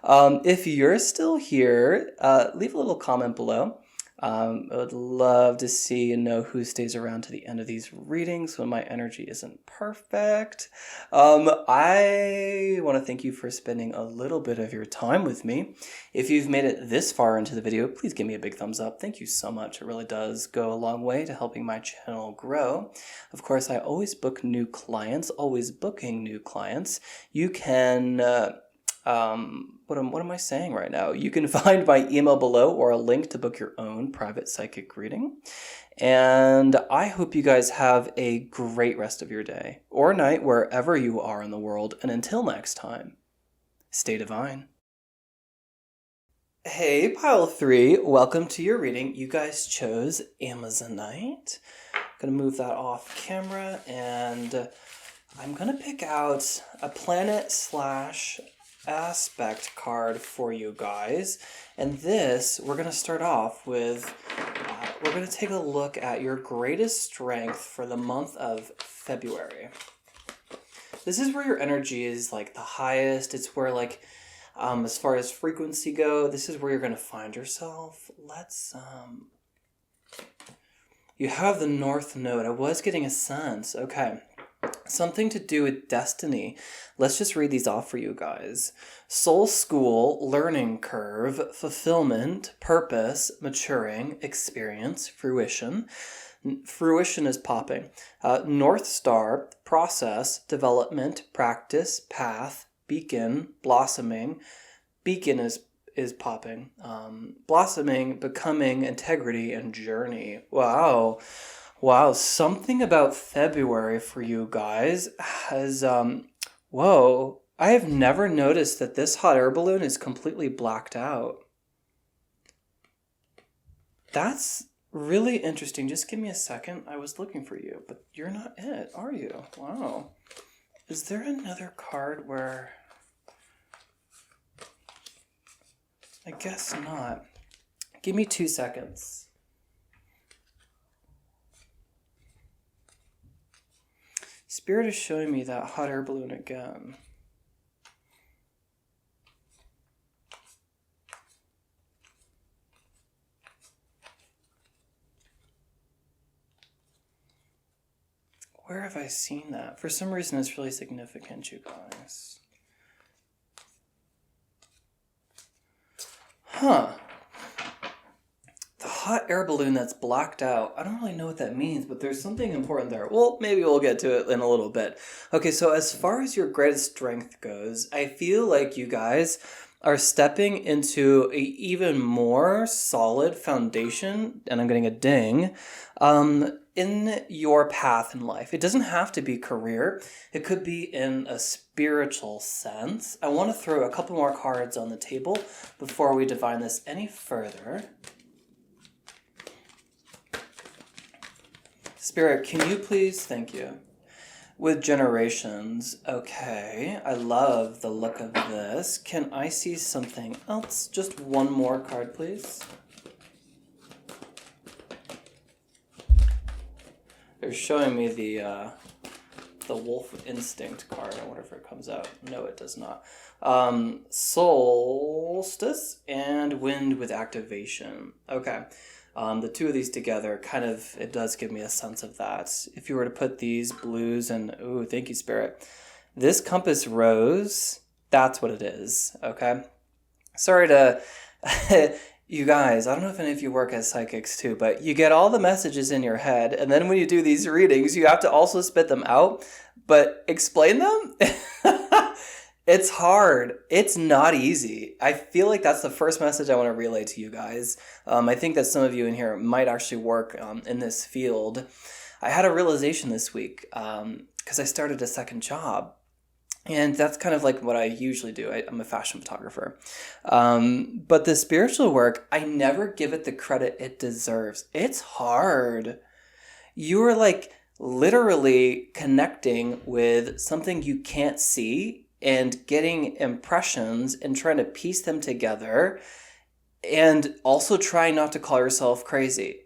if you're still here, leave a little comment below. I would love to see and know who stays around to the end of these readings when my energy isn't perfect. I want to thank you for spending a little bit of your time with me. If you've made it this far into the video, please give me a big thumbs up. Thank you so much. It really does go a long way to helping my channel grow. Of course, I always book new clients, always booking new clients. You can... what am I saying right now? You can find my email below or a link to book your own private psychic reading. And I hope you guys have a great rest of your day or night wherever you are in the world. And until next time, stay divine. Hey, Pile 3, welcome to your reading. You guys chose Amazonite. I'm going to move that off camera and I'm going to pick out a planet / aspect card for you guys, and this we're going to start off with we're going to take a look at your greatest strength for the month of February. This is where your energy is like the highest. It's where like as far as frequency go, this is where you're going to find yourself. Let's you have the North Node. I was getting a sense. Okay. Something to do with destiny. Let's just read these off for you guys. Soul school, learning curve, fulfillment, purpose, maturing, experience, fruition. Fruition is popping. North Star, process, development, practice, path, beacon, blossoming. Beacon is popping. Blossoming, becoming, integrity, and journey. Wow, something about February for you guys has, whoa, I have never noticed that this hot air balloon is completely blacked out. That's really interesting. Just give me a second. I was looking for you, but you're not it, are you? Wow. Is there another card where... I guess not. Give me 2 seconds. Spirit is showing me that hot air balloon again. Where have I seen that? For some reason it's really significant, you guys. Huh. The hot air balloon that's blacked out. I don't really know what that means, but there's something important there. Well, maybe we'll get to it in a little bit. Okay, so as far as your greatest strength goes, I feel like you guys are stepping into a even more solid foundation, and I'm getting a ding, in your path in life. It doesn't have to be career. It could be in a spiritual sense. I want to throw a couple more cards on the table before we divine this any further. Spirit, can you please? Thank you. With generations. Okay, I love the look of this. Can I see something else? Just one more card, please. They're showing me the Wolf Instinct card. I wonder if it comes out. No, it does not. Solstice and Wind with Activation. Okay. The two of these together kind of, it does give me a sense of that. If you were to put these blues and, ooh, thank you, Spirit. This Compass Rose, that's what it is, okay? Sorry to, you guys, I don't know if any of you work as psychics too, but you get all the messages in your head, and then when you do these readings, you have to also spit them out, but explain them? It's hard. It's not easy. I feel like that's the first message I want to relay to you guys. I think that some of you in here might actually work in this field. I had a realization this week because I started a second job. And that's kind of like what I usually do. I'm a fashion photographer. But the spiritual work, I never give it the credit it deserves. It's hard. You are like literally connecting with something you can't see and getting impressions and trying to piece them together, and also trying not to call yourself crazy.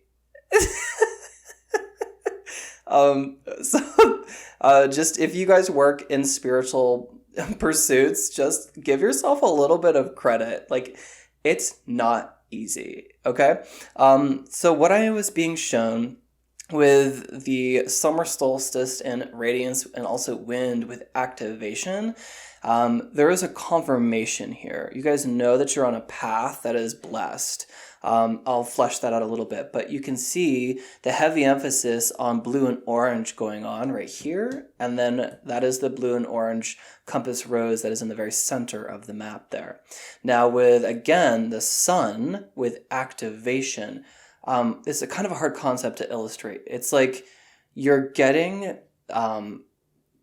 Just if you guys work in spiritual pursuits, just give yourself a little bit of credit. Like, it's not easy, okay? So what I was being shown with the summer solstice and radiance and also wind with activation, there is a confirmation here. You guys know that you're on a path that is blessed. I'll flesh that out a little bit, but you can see the heavy emphasis on blue and orange going on right here, and then that is the blue and orange compass rose that is in the very center of the map there. Now with, again, the sun with activation, it's a kind of a hard concept to illustrate. It's like you're getting,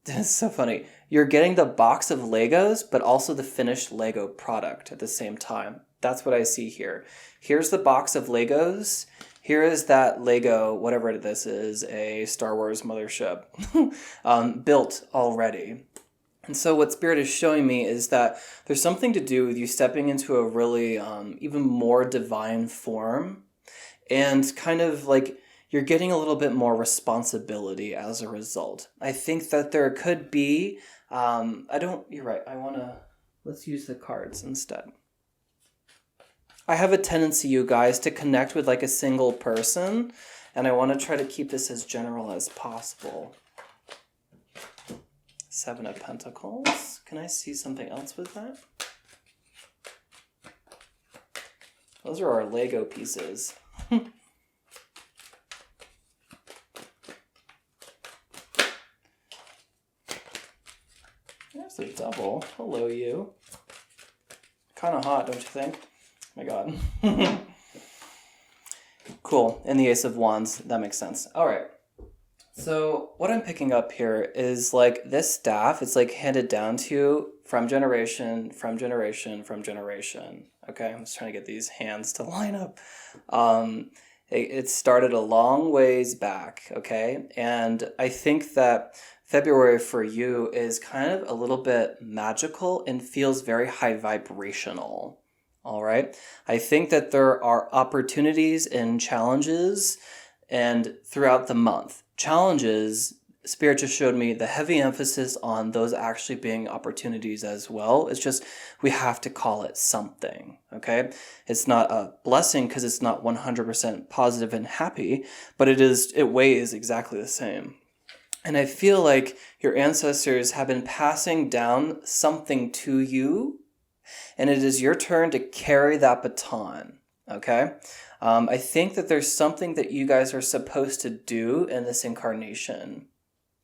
it's so funny, you're getting the box of Legos, but also the finished Lego product at the same time. That's what I see here. Here's the box of Legos. Here is that Lego, whatever this is, a Star Wars mothership, built already. And so what Spirit is showing me is that there's something to do with you stepping into a really even more divine form, and kind of like you're getting a little bit more responsibility as a result. I think that there could be, you're right, let's use the cards instead. I have a tendency, you guys, to connect with like a single person, and I want to try to keep this as general as possible. Seven of Pentacles. Can I see something else with that? Those are our Lego pieces. There's a double. Hello, you. Kind of hot, don't you think? Oh my god. Cool. And the Ace of Wands. That makes sense. All right. So what I'm picking up here is like this staff, it's like handed down to you from generation, from generation, from generation. Okay, I'm just trying to get these hands to line up. It started a long ways back, okay? And I think that February for you is kind of a little bit magical and feels very high vibrational. All right. I think that there are opportunities and challenges and throughout the month. Challenges, Spirit just showed me the heavy emphasis on those actually being opportunities as well. It's just we have to call it something, okay? It's not a blessing because it's not 100% positive and happy, but it weighs exactly the same. And I feel like your ancestors have been passing down something to you, and it is your turn to carry that baton, okay? I think that there's something that you guys are supposed to do in this incarnation,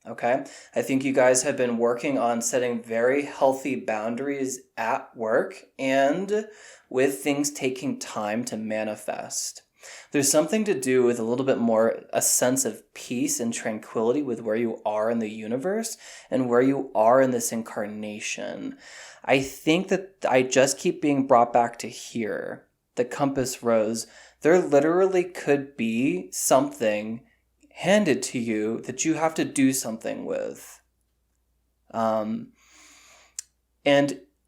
okay? I think you guys have been working on setting very healthy boundaries at work and with things taking time to manifest. There's something to do with a little bit more a sense of peace and tranquility with where you are in the universe and where you are in this incarnation. I think that I just keep being brought back to here, the compass rose. There literally could be something handed to you that you have to do something with. And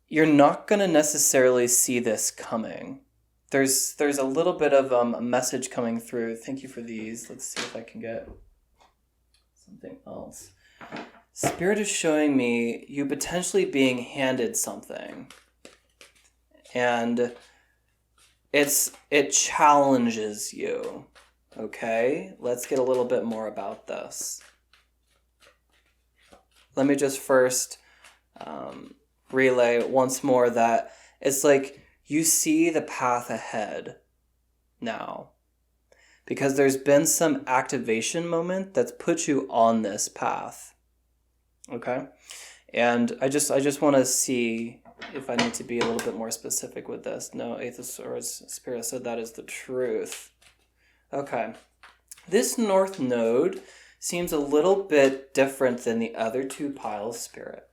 you're not going to necessarily see this coming. There's a little bit of a message coming through. Thank you for these. Let's see if I can get something else. Spirit is showing me you potentially being handed something. And it challenges you. Okay? Let's get a little bit more about this. Let me just first relay once more that it's like you see the path ahead now, because there's been some activation moment that's put you on this path. Okay? And I just want to see if I need to be a little bit more specific with this. No, Eighth of Swords, Spirit said that is the truth. Okay. This North Node seems a little bit different than the other two piles, Spirit.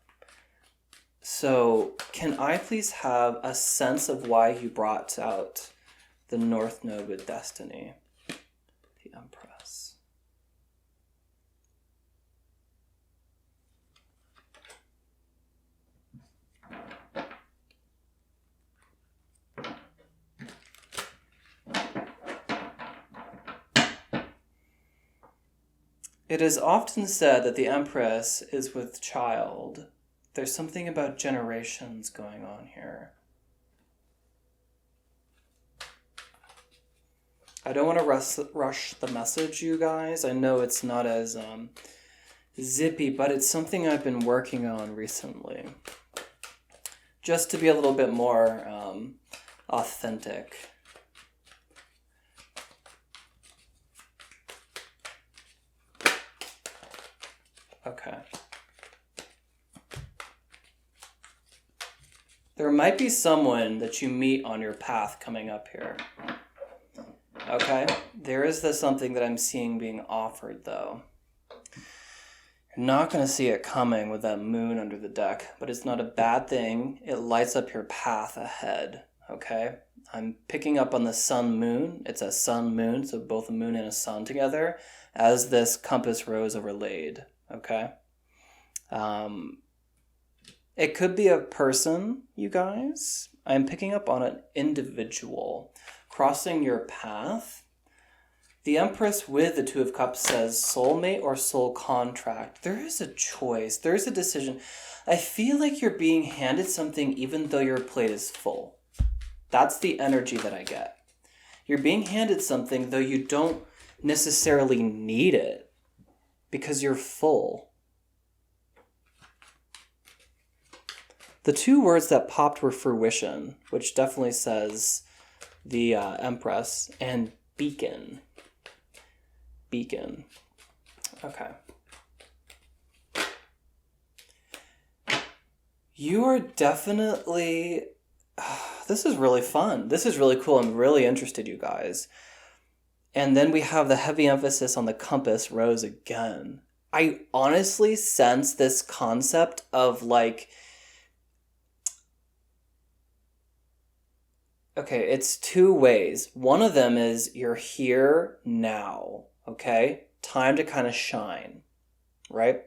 So, can I please have a sense of why you brought out the North Node with Destiny? The Empress. It is often said that the Empress is with child. There's something about generations going on here. I don't want to rush the message, you guys. I know it's not as zippy, but it's something I've been working on recently. Just to be a little bit more authentic. Okay. There might be someone that you meet on your path coming up here. Okay? There is something that I'm seeing being offered, though. You're not going to see it coming with that moon under the deck, but it's not a bad thing. It lights up your path ahead, okay? I'm picking up on the sun-moon. It's a sun-moon, so both a moon and a sun together, as this compass rose overlaid, okay? It could be a person, you guys. I'm picking up on an individual crossing your path. The Empress with the Two of Cups says soulmate or soul contract. There is a choice. There is a decision. I feel like you're being handed something even though your plate is full. That's the energy that I get. You're being handed something though you don't necessarily need it because you're full. The two words that popped were fruition, which definitely says the Empress, and beacon. Beacon. Okay. You are definitely... this is really fun. This is really cool. I'm really interested, you guys. And then we have the heavy emphasis on the compass rose again. I honestly sense this concept of like... Okay, it's two ways. One of them is you're here now, okay? Time to kind of shine, right?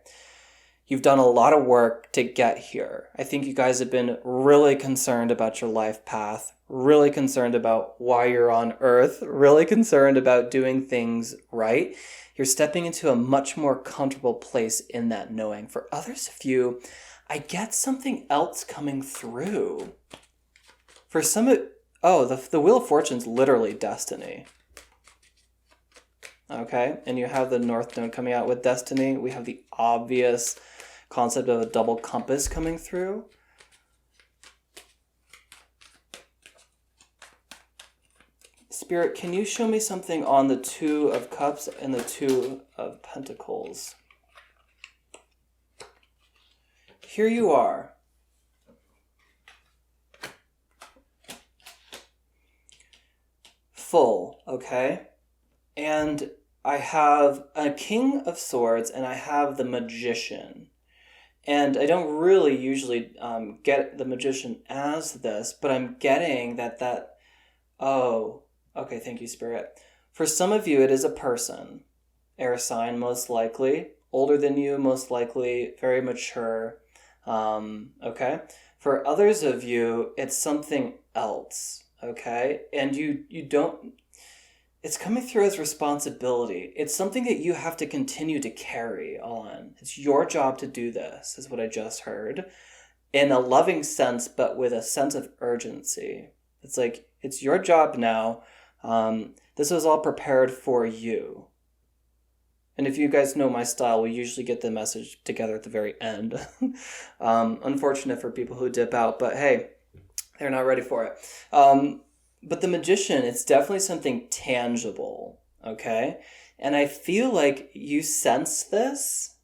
You've done a lot of work to get here. I think you guys have been really concerned about your life path, really concerned about why you're on Earth, really concerned about doing things right. You're stepping into a much more comfortable place in that knowing. For others of you, I get something else coming through. For some of... Oh, the Wheel of Fortune's literally destiny. Okay, and you have the North Node coming out with destiny. We have the obvious concept of a double compass coming through. Spirit, can you show me something on the Two of Cups and the Two of Pentacles? Here you are. Full, okay? And I have a King of Swords and I have the Magician. And I don't really usually get the Magician as this, but I'm getting that... Oh, okay, thank you, Spirit. For some of you, it is a person. Air sign, most likely. Older than you, most likely. Very mature. Okay? For others of you, it's something else. Okay? And you don't... It's coming through as responsibility. It's something that you have to continue to carry on. It's your job to do this, is what I just heard. In a loving sense, but with a sense of urgency. It's like, it's your job now. This was all prepared for you. And if you guys know my style, we usually get the message together at the very end. Unfortunate for people who dip out, but hey, they're not ready for it. But the Magician, it's definitely something tangible, okay? And I feel like you sense this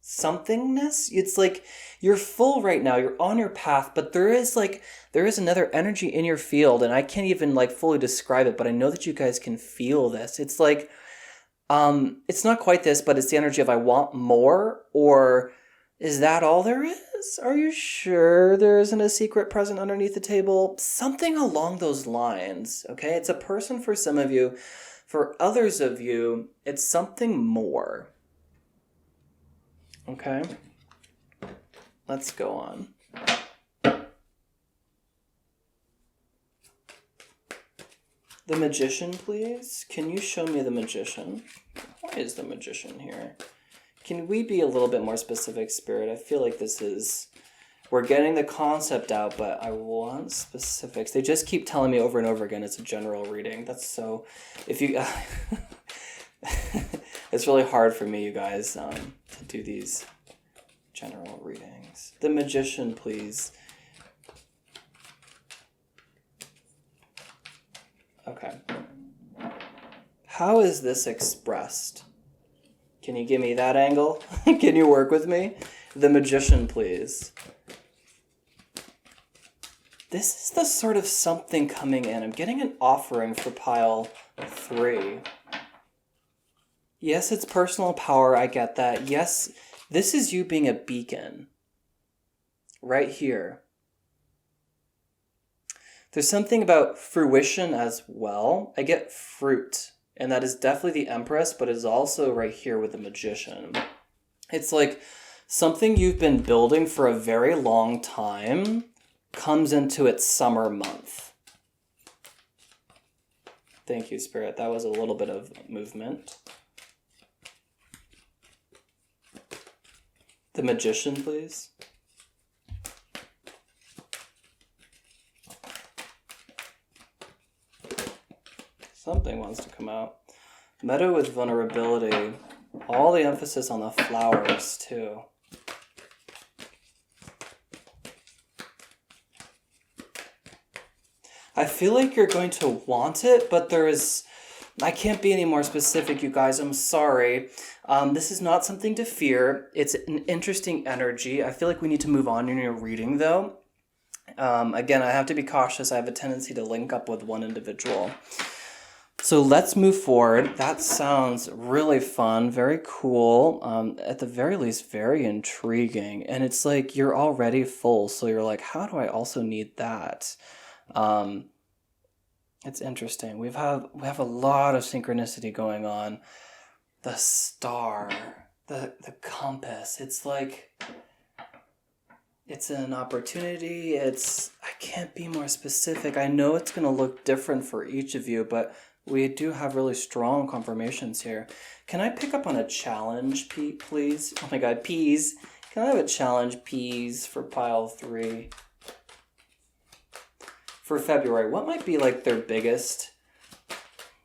somethingness. It's like you're full right now. You're on your path, but there is another energy in your field, and I can't even like fully describe it, but I know that you guys can feel this. It's like, it's not quite this, but it's the energy of I want more, or is that all there is? Are you sure there isn't a secret present underneath the table? Something along those lines, okay? It's a person for some of you. For others of you, it's something more. Okay? Let's go on. The Magician, please. Can you show me the Magician? Why is the Magician here? Can we be a little bit more specific, Spirit? I feel like this is... We're getting the concept out, but I want specifics. They just keep telling me over and over again it's a general reading. That's so... If you... It's really hard for me, you guys, to do these general readings. The Magician, please. Okay. How is this expressed? Can you give me that angle? Can you work with me? The Magician, please. This is the sort of something coming in. I'm getting an offering for pile 3. Yes, it's personal power. I get that. Yes, this is you being a beacon. Right here. There's something about fruition as well. I get fruit. And that is definitely the Empress, but it's also right here with the Magician. It's like something you've been building for a very long time comes into its summer month. Thank you, Spirit. That was a little bit of movement. The Magician, please. Something wants to come out. Meadow with vulnerability. All the emphasis on the flowers, too. I feel like you're going to want it, but I can't be any more specific, you guys. I'm sorry. This is not something to fear. It's an interesting energy. I feel like we need to move on in your reading, though. Again, I have to be cautious. I have a tendency to link up with one individual. So let's move forward. That sounds really fun, very cool, at the very least, very intriguing. And it's like you're already full, so you're like, how do I also need that? It's interesting. We have a lot of synchronicity going on. The star, the compass. It's like it's an opportunity. I can't be more specific. I know it's going to look different for each of you, but we do have really strong confirmations here. Can I pick up on a challenge, Pete, please? Oh my God, peas. Can I have a challenge, peas, for pile 3? For February, what might be like their biggest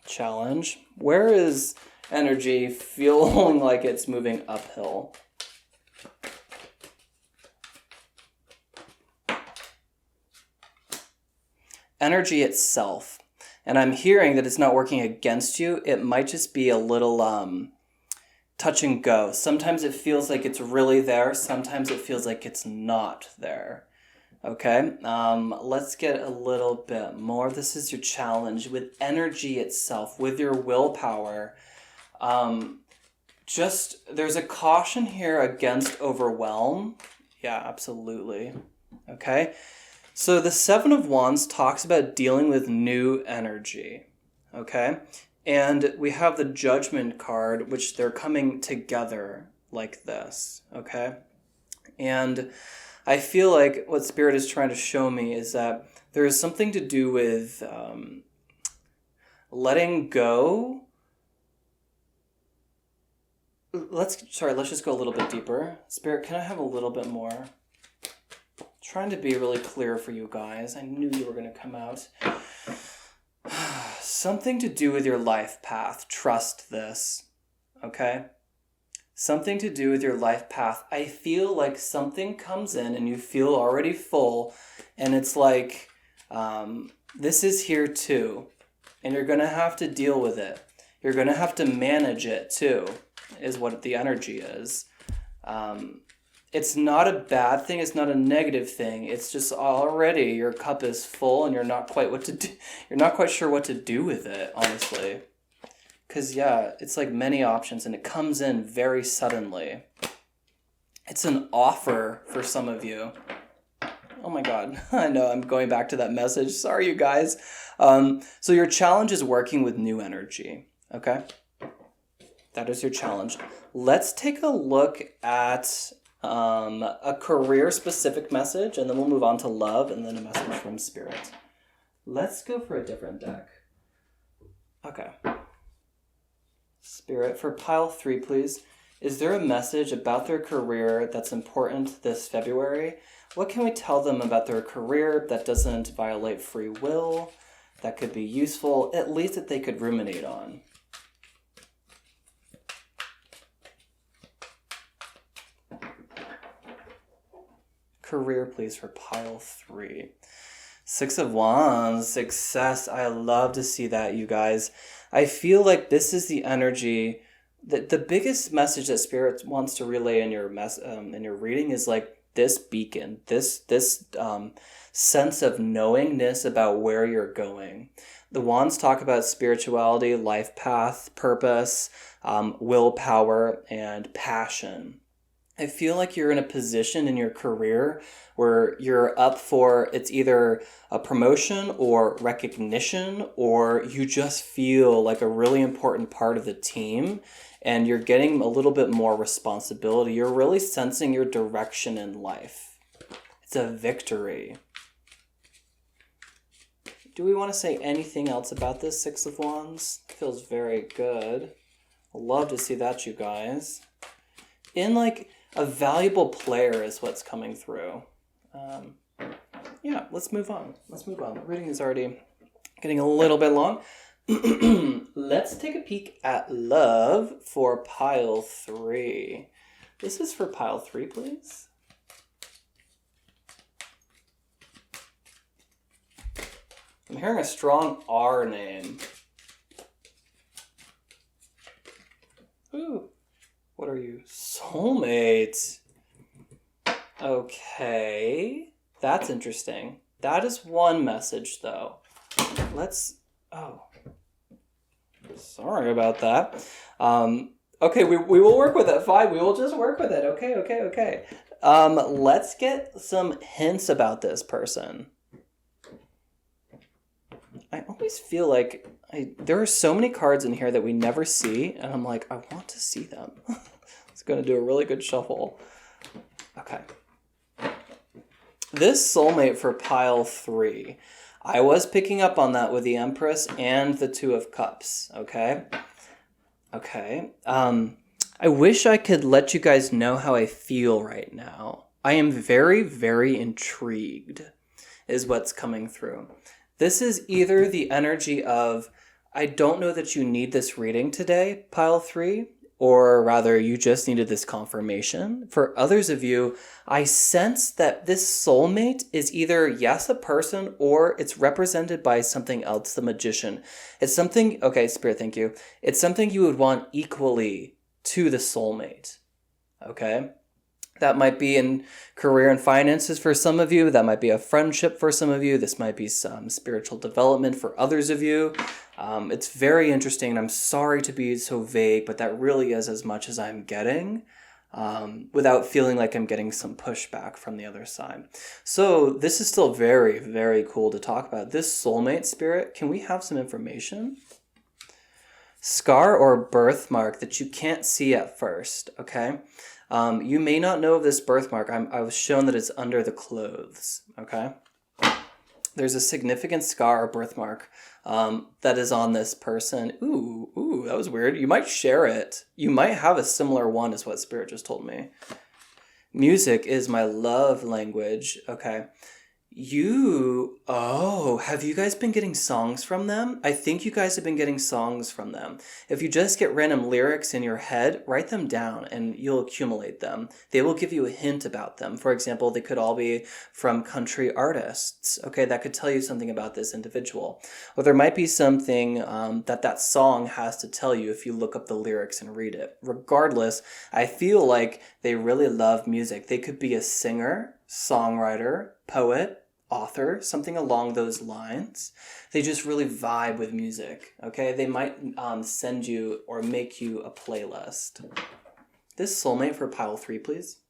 challenge? Where is energy feeling like it's moving uphill? Energy itself. And I'm hearing that it's not working against you. It might just be a little touch and go. Sometimes it feels like it's really there. Sometimes it feels like it's not there. Okay, let's get a little bit more. This is your challenge with energy itself, with your willpower. There's a caution here against overwhelm. Yeah, absolutely. Okay, so the 7 of Wands talks about dealing with new energy. Okay, and we have the Judgment card, which they're coming together like this. Okay, and I feel like what Spirit is trying to show me is that there is something to do with letting go. Let's just go a little bit deeper. Spirit, can I have a little bit more? Trying to be really clear for you guys. I knew you were going to come out. Something to do with your life path. Trust this. Okay? Something to do with your life path. I feel like something comes in and you feel already full, and it's like, this is here too, and you're going to have to deal with it. You're going to have to manage it too, is what the energy is. It's not a bad thing. It's not a negative thing. It's just already your cup is full and you're not quite sure what to do with it, honestly. Because, yeah, it's like many options, and it comes in very suddenly. It's an offer for some of you. Oh my God, I know I'm going back to that message. Sorry, you guys. So your challenge is working with new energy, okay? That is your challenge. Let's take a look at a career-specific message, and then we'll move on to love, and then a message from Spirit. Let's go for a different deck. Okay. Spirit, for pile 3, please. Is there a message about their career that's important this February? What can we tell them about their career that doesn't violate free will, that could be useful, at least that they could ruminate on? Career, please, for pile 3. 6 of Wands, success. I love to see that, you guys. I feel like this is the energy that the biggest message that Spirit wants to relay in your in your reading is like this beacon, this sense of knowingness about where you're going. The Wands talk about spirituality, life path, purpose, willpower, and passion. I feel like you're in a position in your career where you're up for, it's either a promotion or recognition, or you just feel like a really important part of the team and you're getting a little bit more responsibility. You're really sensing your direction in life. It's a victory. Do we want to say anything else about this 6 of Wands? Feels very good. I'd love to see that, you guys. In like a valuable player is what's coming through. Yeah, let's move on. The reading is already getting a little bit long. Let's take a peek at love for pile 3. This is for pile 3, please. I'm hearing a strong R name. Ooh. What are you? Soulmate. Okay. That's interesting. That is one message, though. Oh. Sorry about that. Okay, we will work with it. Fine, we will just work with it. Okay. Let's get some hints about this person. I always feel like there are so many cards in here that we never see, and I'm like, I want to see them. It's going to do a really good shuffle. Okay. This soulmate for pile 3. I was picking up on that with the Empress and the 2 of Cups, okay? Okay. I wish I could let you guys know how I feel right now. I am very, very intrigued, is what's coming through. This is either the energy of, I don't know that you need this reading today, pile 3, or rather you just needed this confirmation. For others of you, I sense that this soulmate is either, yes, a person, or it's represented by something else, the Magician. It's something, okay, Spirit, thank you. It's something you would want equally to the soulmate, okay? That might be in career and finances for some of you. That might be a friendship for some of you. This might be some spiritual development for others of you. It's very interesting, and I'm sorry to be so vague, but that really is as much as I'm getting without feeling like I'm getting some pushback from the other side. So this is still very, very cool to talk about. This soulmate, Spirit, can we have some information? Scar or birthmark that you can't see at first, okay? You may not know of this birthmark. I was shown that it's under the clothes, okay? There's a significant scar or birthmark that is on this person. Ooh, that was weird. You might share it. You might have a similar one is what Spirit just told me. Music is my love language, okay? Have you guys been getting songs from them? I think you guys have been getting songs from them. If you just get random lyrics in your head, write them down and you'll accumulate them. They will give you a hint about them. For example, they could all be from country artists. Okay, that could tell you something about this individual. Or there might be something that song has to tell you if you look up the lyrics and read it. Regardless, I feel like they really love music. They could be a singer, songwriter, poet, author, something along those lines. They just really vibe with music, okay? They might send you or make you a playlist. This soulmate for pile 3, please.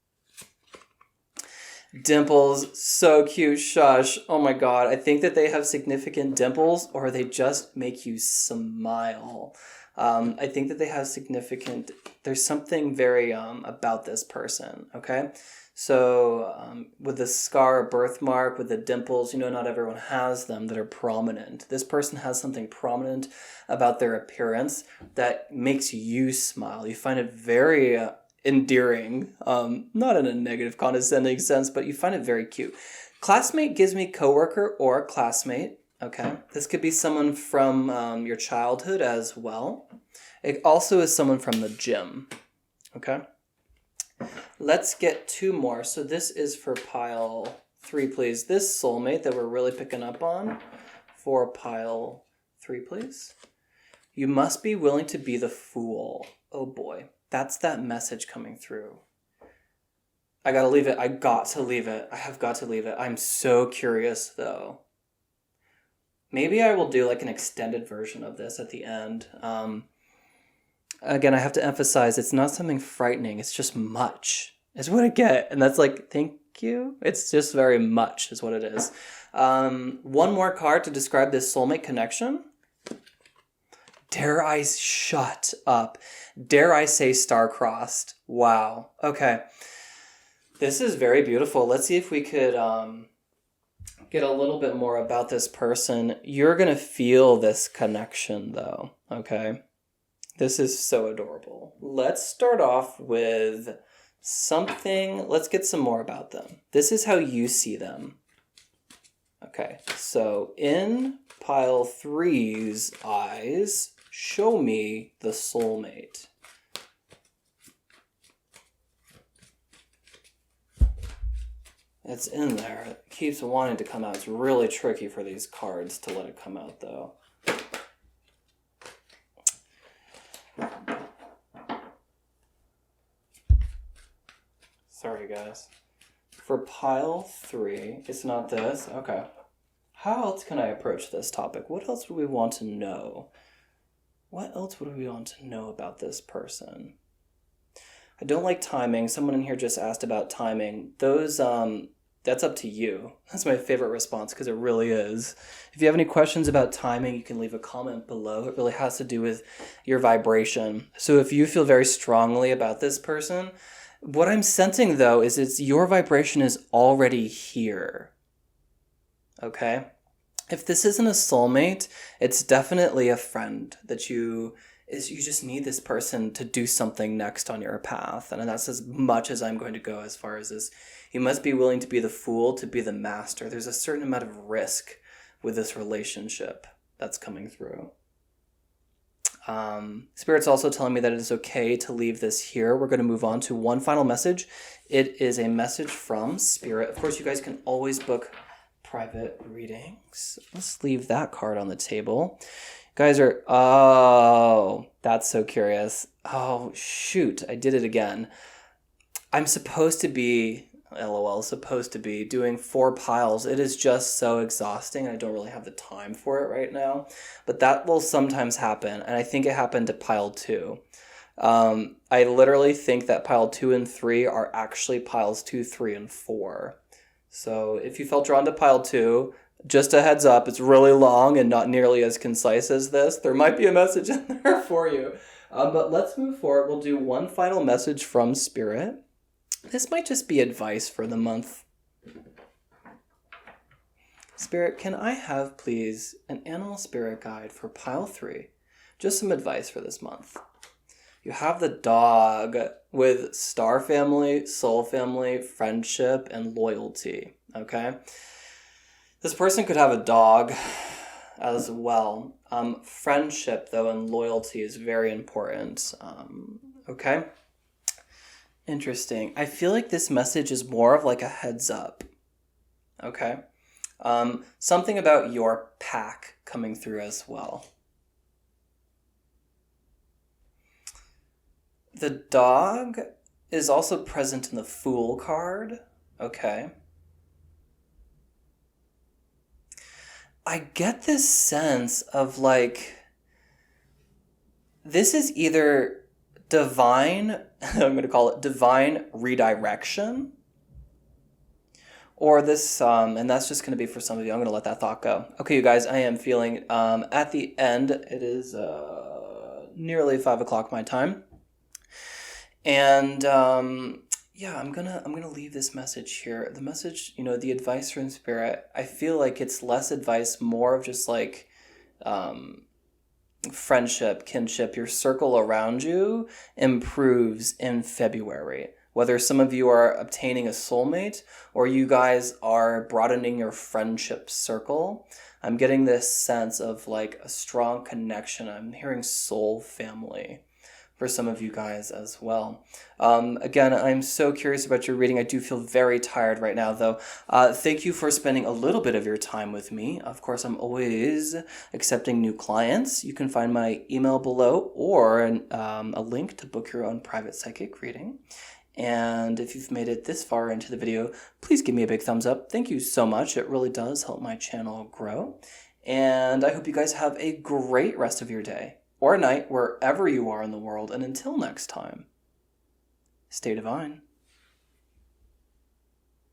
Dimples, so cute, shush. Oh my god, I think that they have significant dimples or they just make you smile. I think that they have there's something very about this person, okay? So with the scar birthmark, with the dimples, not everyone has them that are prominent. This person has something prominent about their appearance that makes you smile. You find it very endearing, not in a negative, condescending sense, but you find it very cute. Classmate gives me coworker or classmate. Okay, this could be someone from your childhood as well. It also is someone from the gym. Okay, let's get two more. So this is for pile 3, please. This soulmate that we're really picking up on for pile 3, please. You must be willing to be the fool. Oh boy, that's that message coming through. I gotta leave it. I got to leave it. I have got to leave it. I'm so curious though. Maybe I will do like an extended version of this at the end. Again, I have to emphasize it's not something frightening. It's just much is what I get. And that's like, thank you. It's just very much is what it is. One more card to describe this soulmate connection. Dare I shut up? Dare I say star-crossed? Wow. Okay. This is very beautiful. Let's see if we could get a little bit more about this person. You're going to feel this connection though, okay? This is so adorable. Let's start off with something. Let's get some more about them. This is how you see them. Okay, so in pile 3's eyes, show me the soulmate. It's in there. It keeps wanting to come out. It's really tricky for these cards to let it come out, though. Sorry, guys. For pile 3, it's not this. Okay. How else can I approach this topic? What else would we want to know? What else would we want to know about this person? I don't like timing. Someone in here just asked about timing. Those, that's up to you. That's my favorite response because it really is. If you have any questions about timing, you can leave a comment below. It really has to do with your vibration. So if you feel very strongly about this person, what I'm sensing though is your vibration is already here. Okay? If this isn't a soulmate, it's definitely a friend that you just need this person to do something next on your path. And that's as much as I'm going to go as far as this. You must be willing to be the fool, to be the master. There's a certain amount of risk with this relationship that's coming through. Spirit's also telling me that it is okay to leave this here. We're going to move on to one final message. It is a message from Spirit. Of course, you guys can always book private readings. Let's leave that card on the table. Guys are, oh, that's so curious. Oh, shoot, I did it again. I'm supposed to be, LOL, supposed to be doing 4 piles. It is just so exhausting. I don't really have the time for it right now. But that will sometimes happen, and I think it happened to pile 2. I literally think that pile 2 and 3 are actually piles 2, 3, and 4. So if you felt drawn to pile 2, just a heads up, it's really long and not nearly as concise as this. There might be a message in there for you. But let's move forward. We'll do one final message from Spirit. This might just be advice for the month. Spirit, can I have, please, an animal spirit guide for pile 3? Just some advice for this month. You have the dog with star family, soul family, friendship, and loyalty, okay? This person could have a dog as well. Friendship, though, and loyalty is very important, okay? Interesting. I feel like this message is more of like a heads up, okay? Something about your pack coming through as well. The dog is also present in the Fool card, okay? I get this sense of like, this is either divine, I'm going to call it divine redirection, or this, and that's just going to be for some of you. I'm going to let that thought go. Okay, you guys, I am feeling, at the end, it is nearly 5 o'clock my time. And yeah, I'm gonna leave this message here. The message, the advice from Spirit, I feel like it's less advice, more of just like um friendship, kinship, your circle around you improves in February. Whether some of you are obtaining a soulmate or you guys are broadening your friendship circle, I'm getting this sense of like a strong connection. I'm hearing soul family for some of you guys as well. Again, I'm so curious about your reading. I do feel very tired right now, though. Thank you for spending a little bit of your time with me. Of course, I'm always accepting new clients. You can find my email below or a link to book your own private psychic reading. And if you've made it this far into the video, please give me a big thumbs up. Thank you so much. It really does help my channel grow. And I hope you guys have a great rest of your day or night, wherever you are in the world. And until next time, stay divine.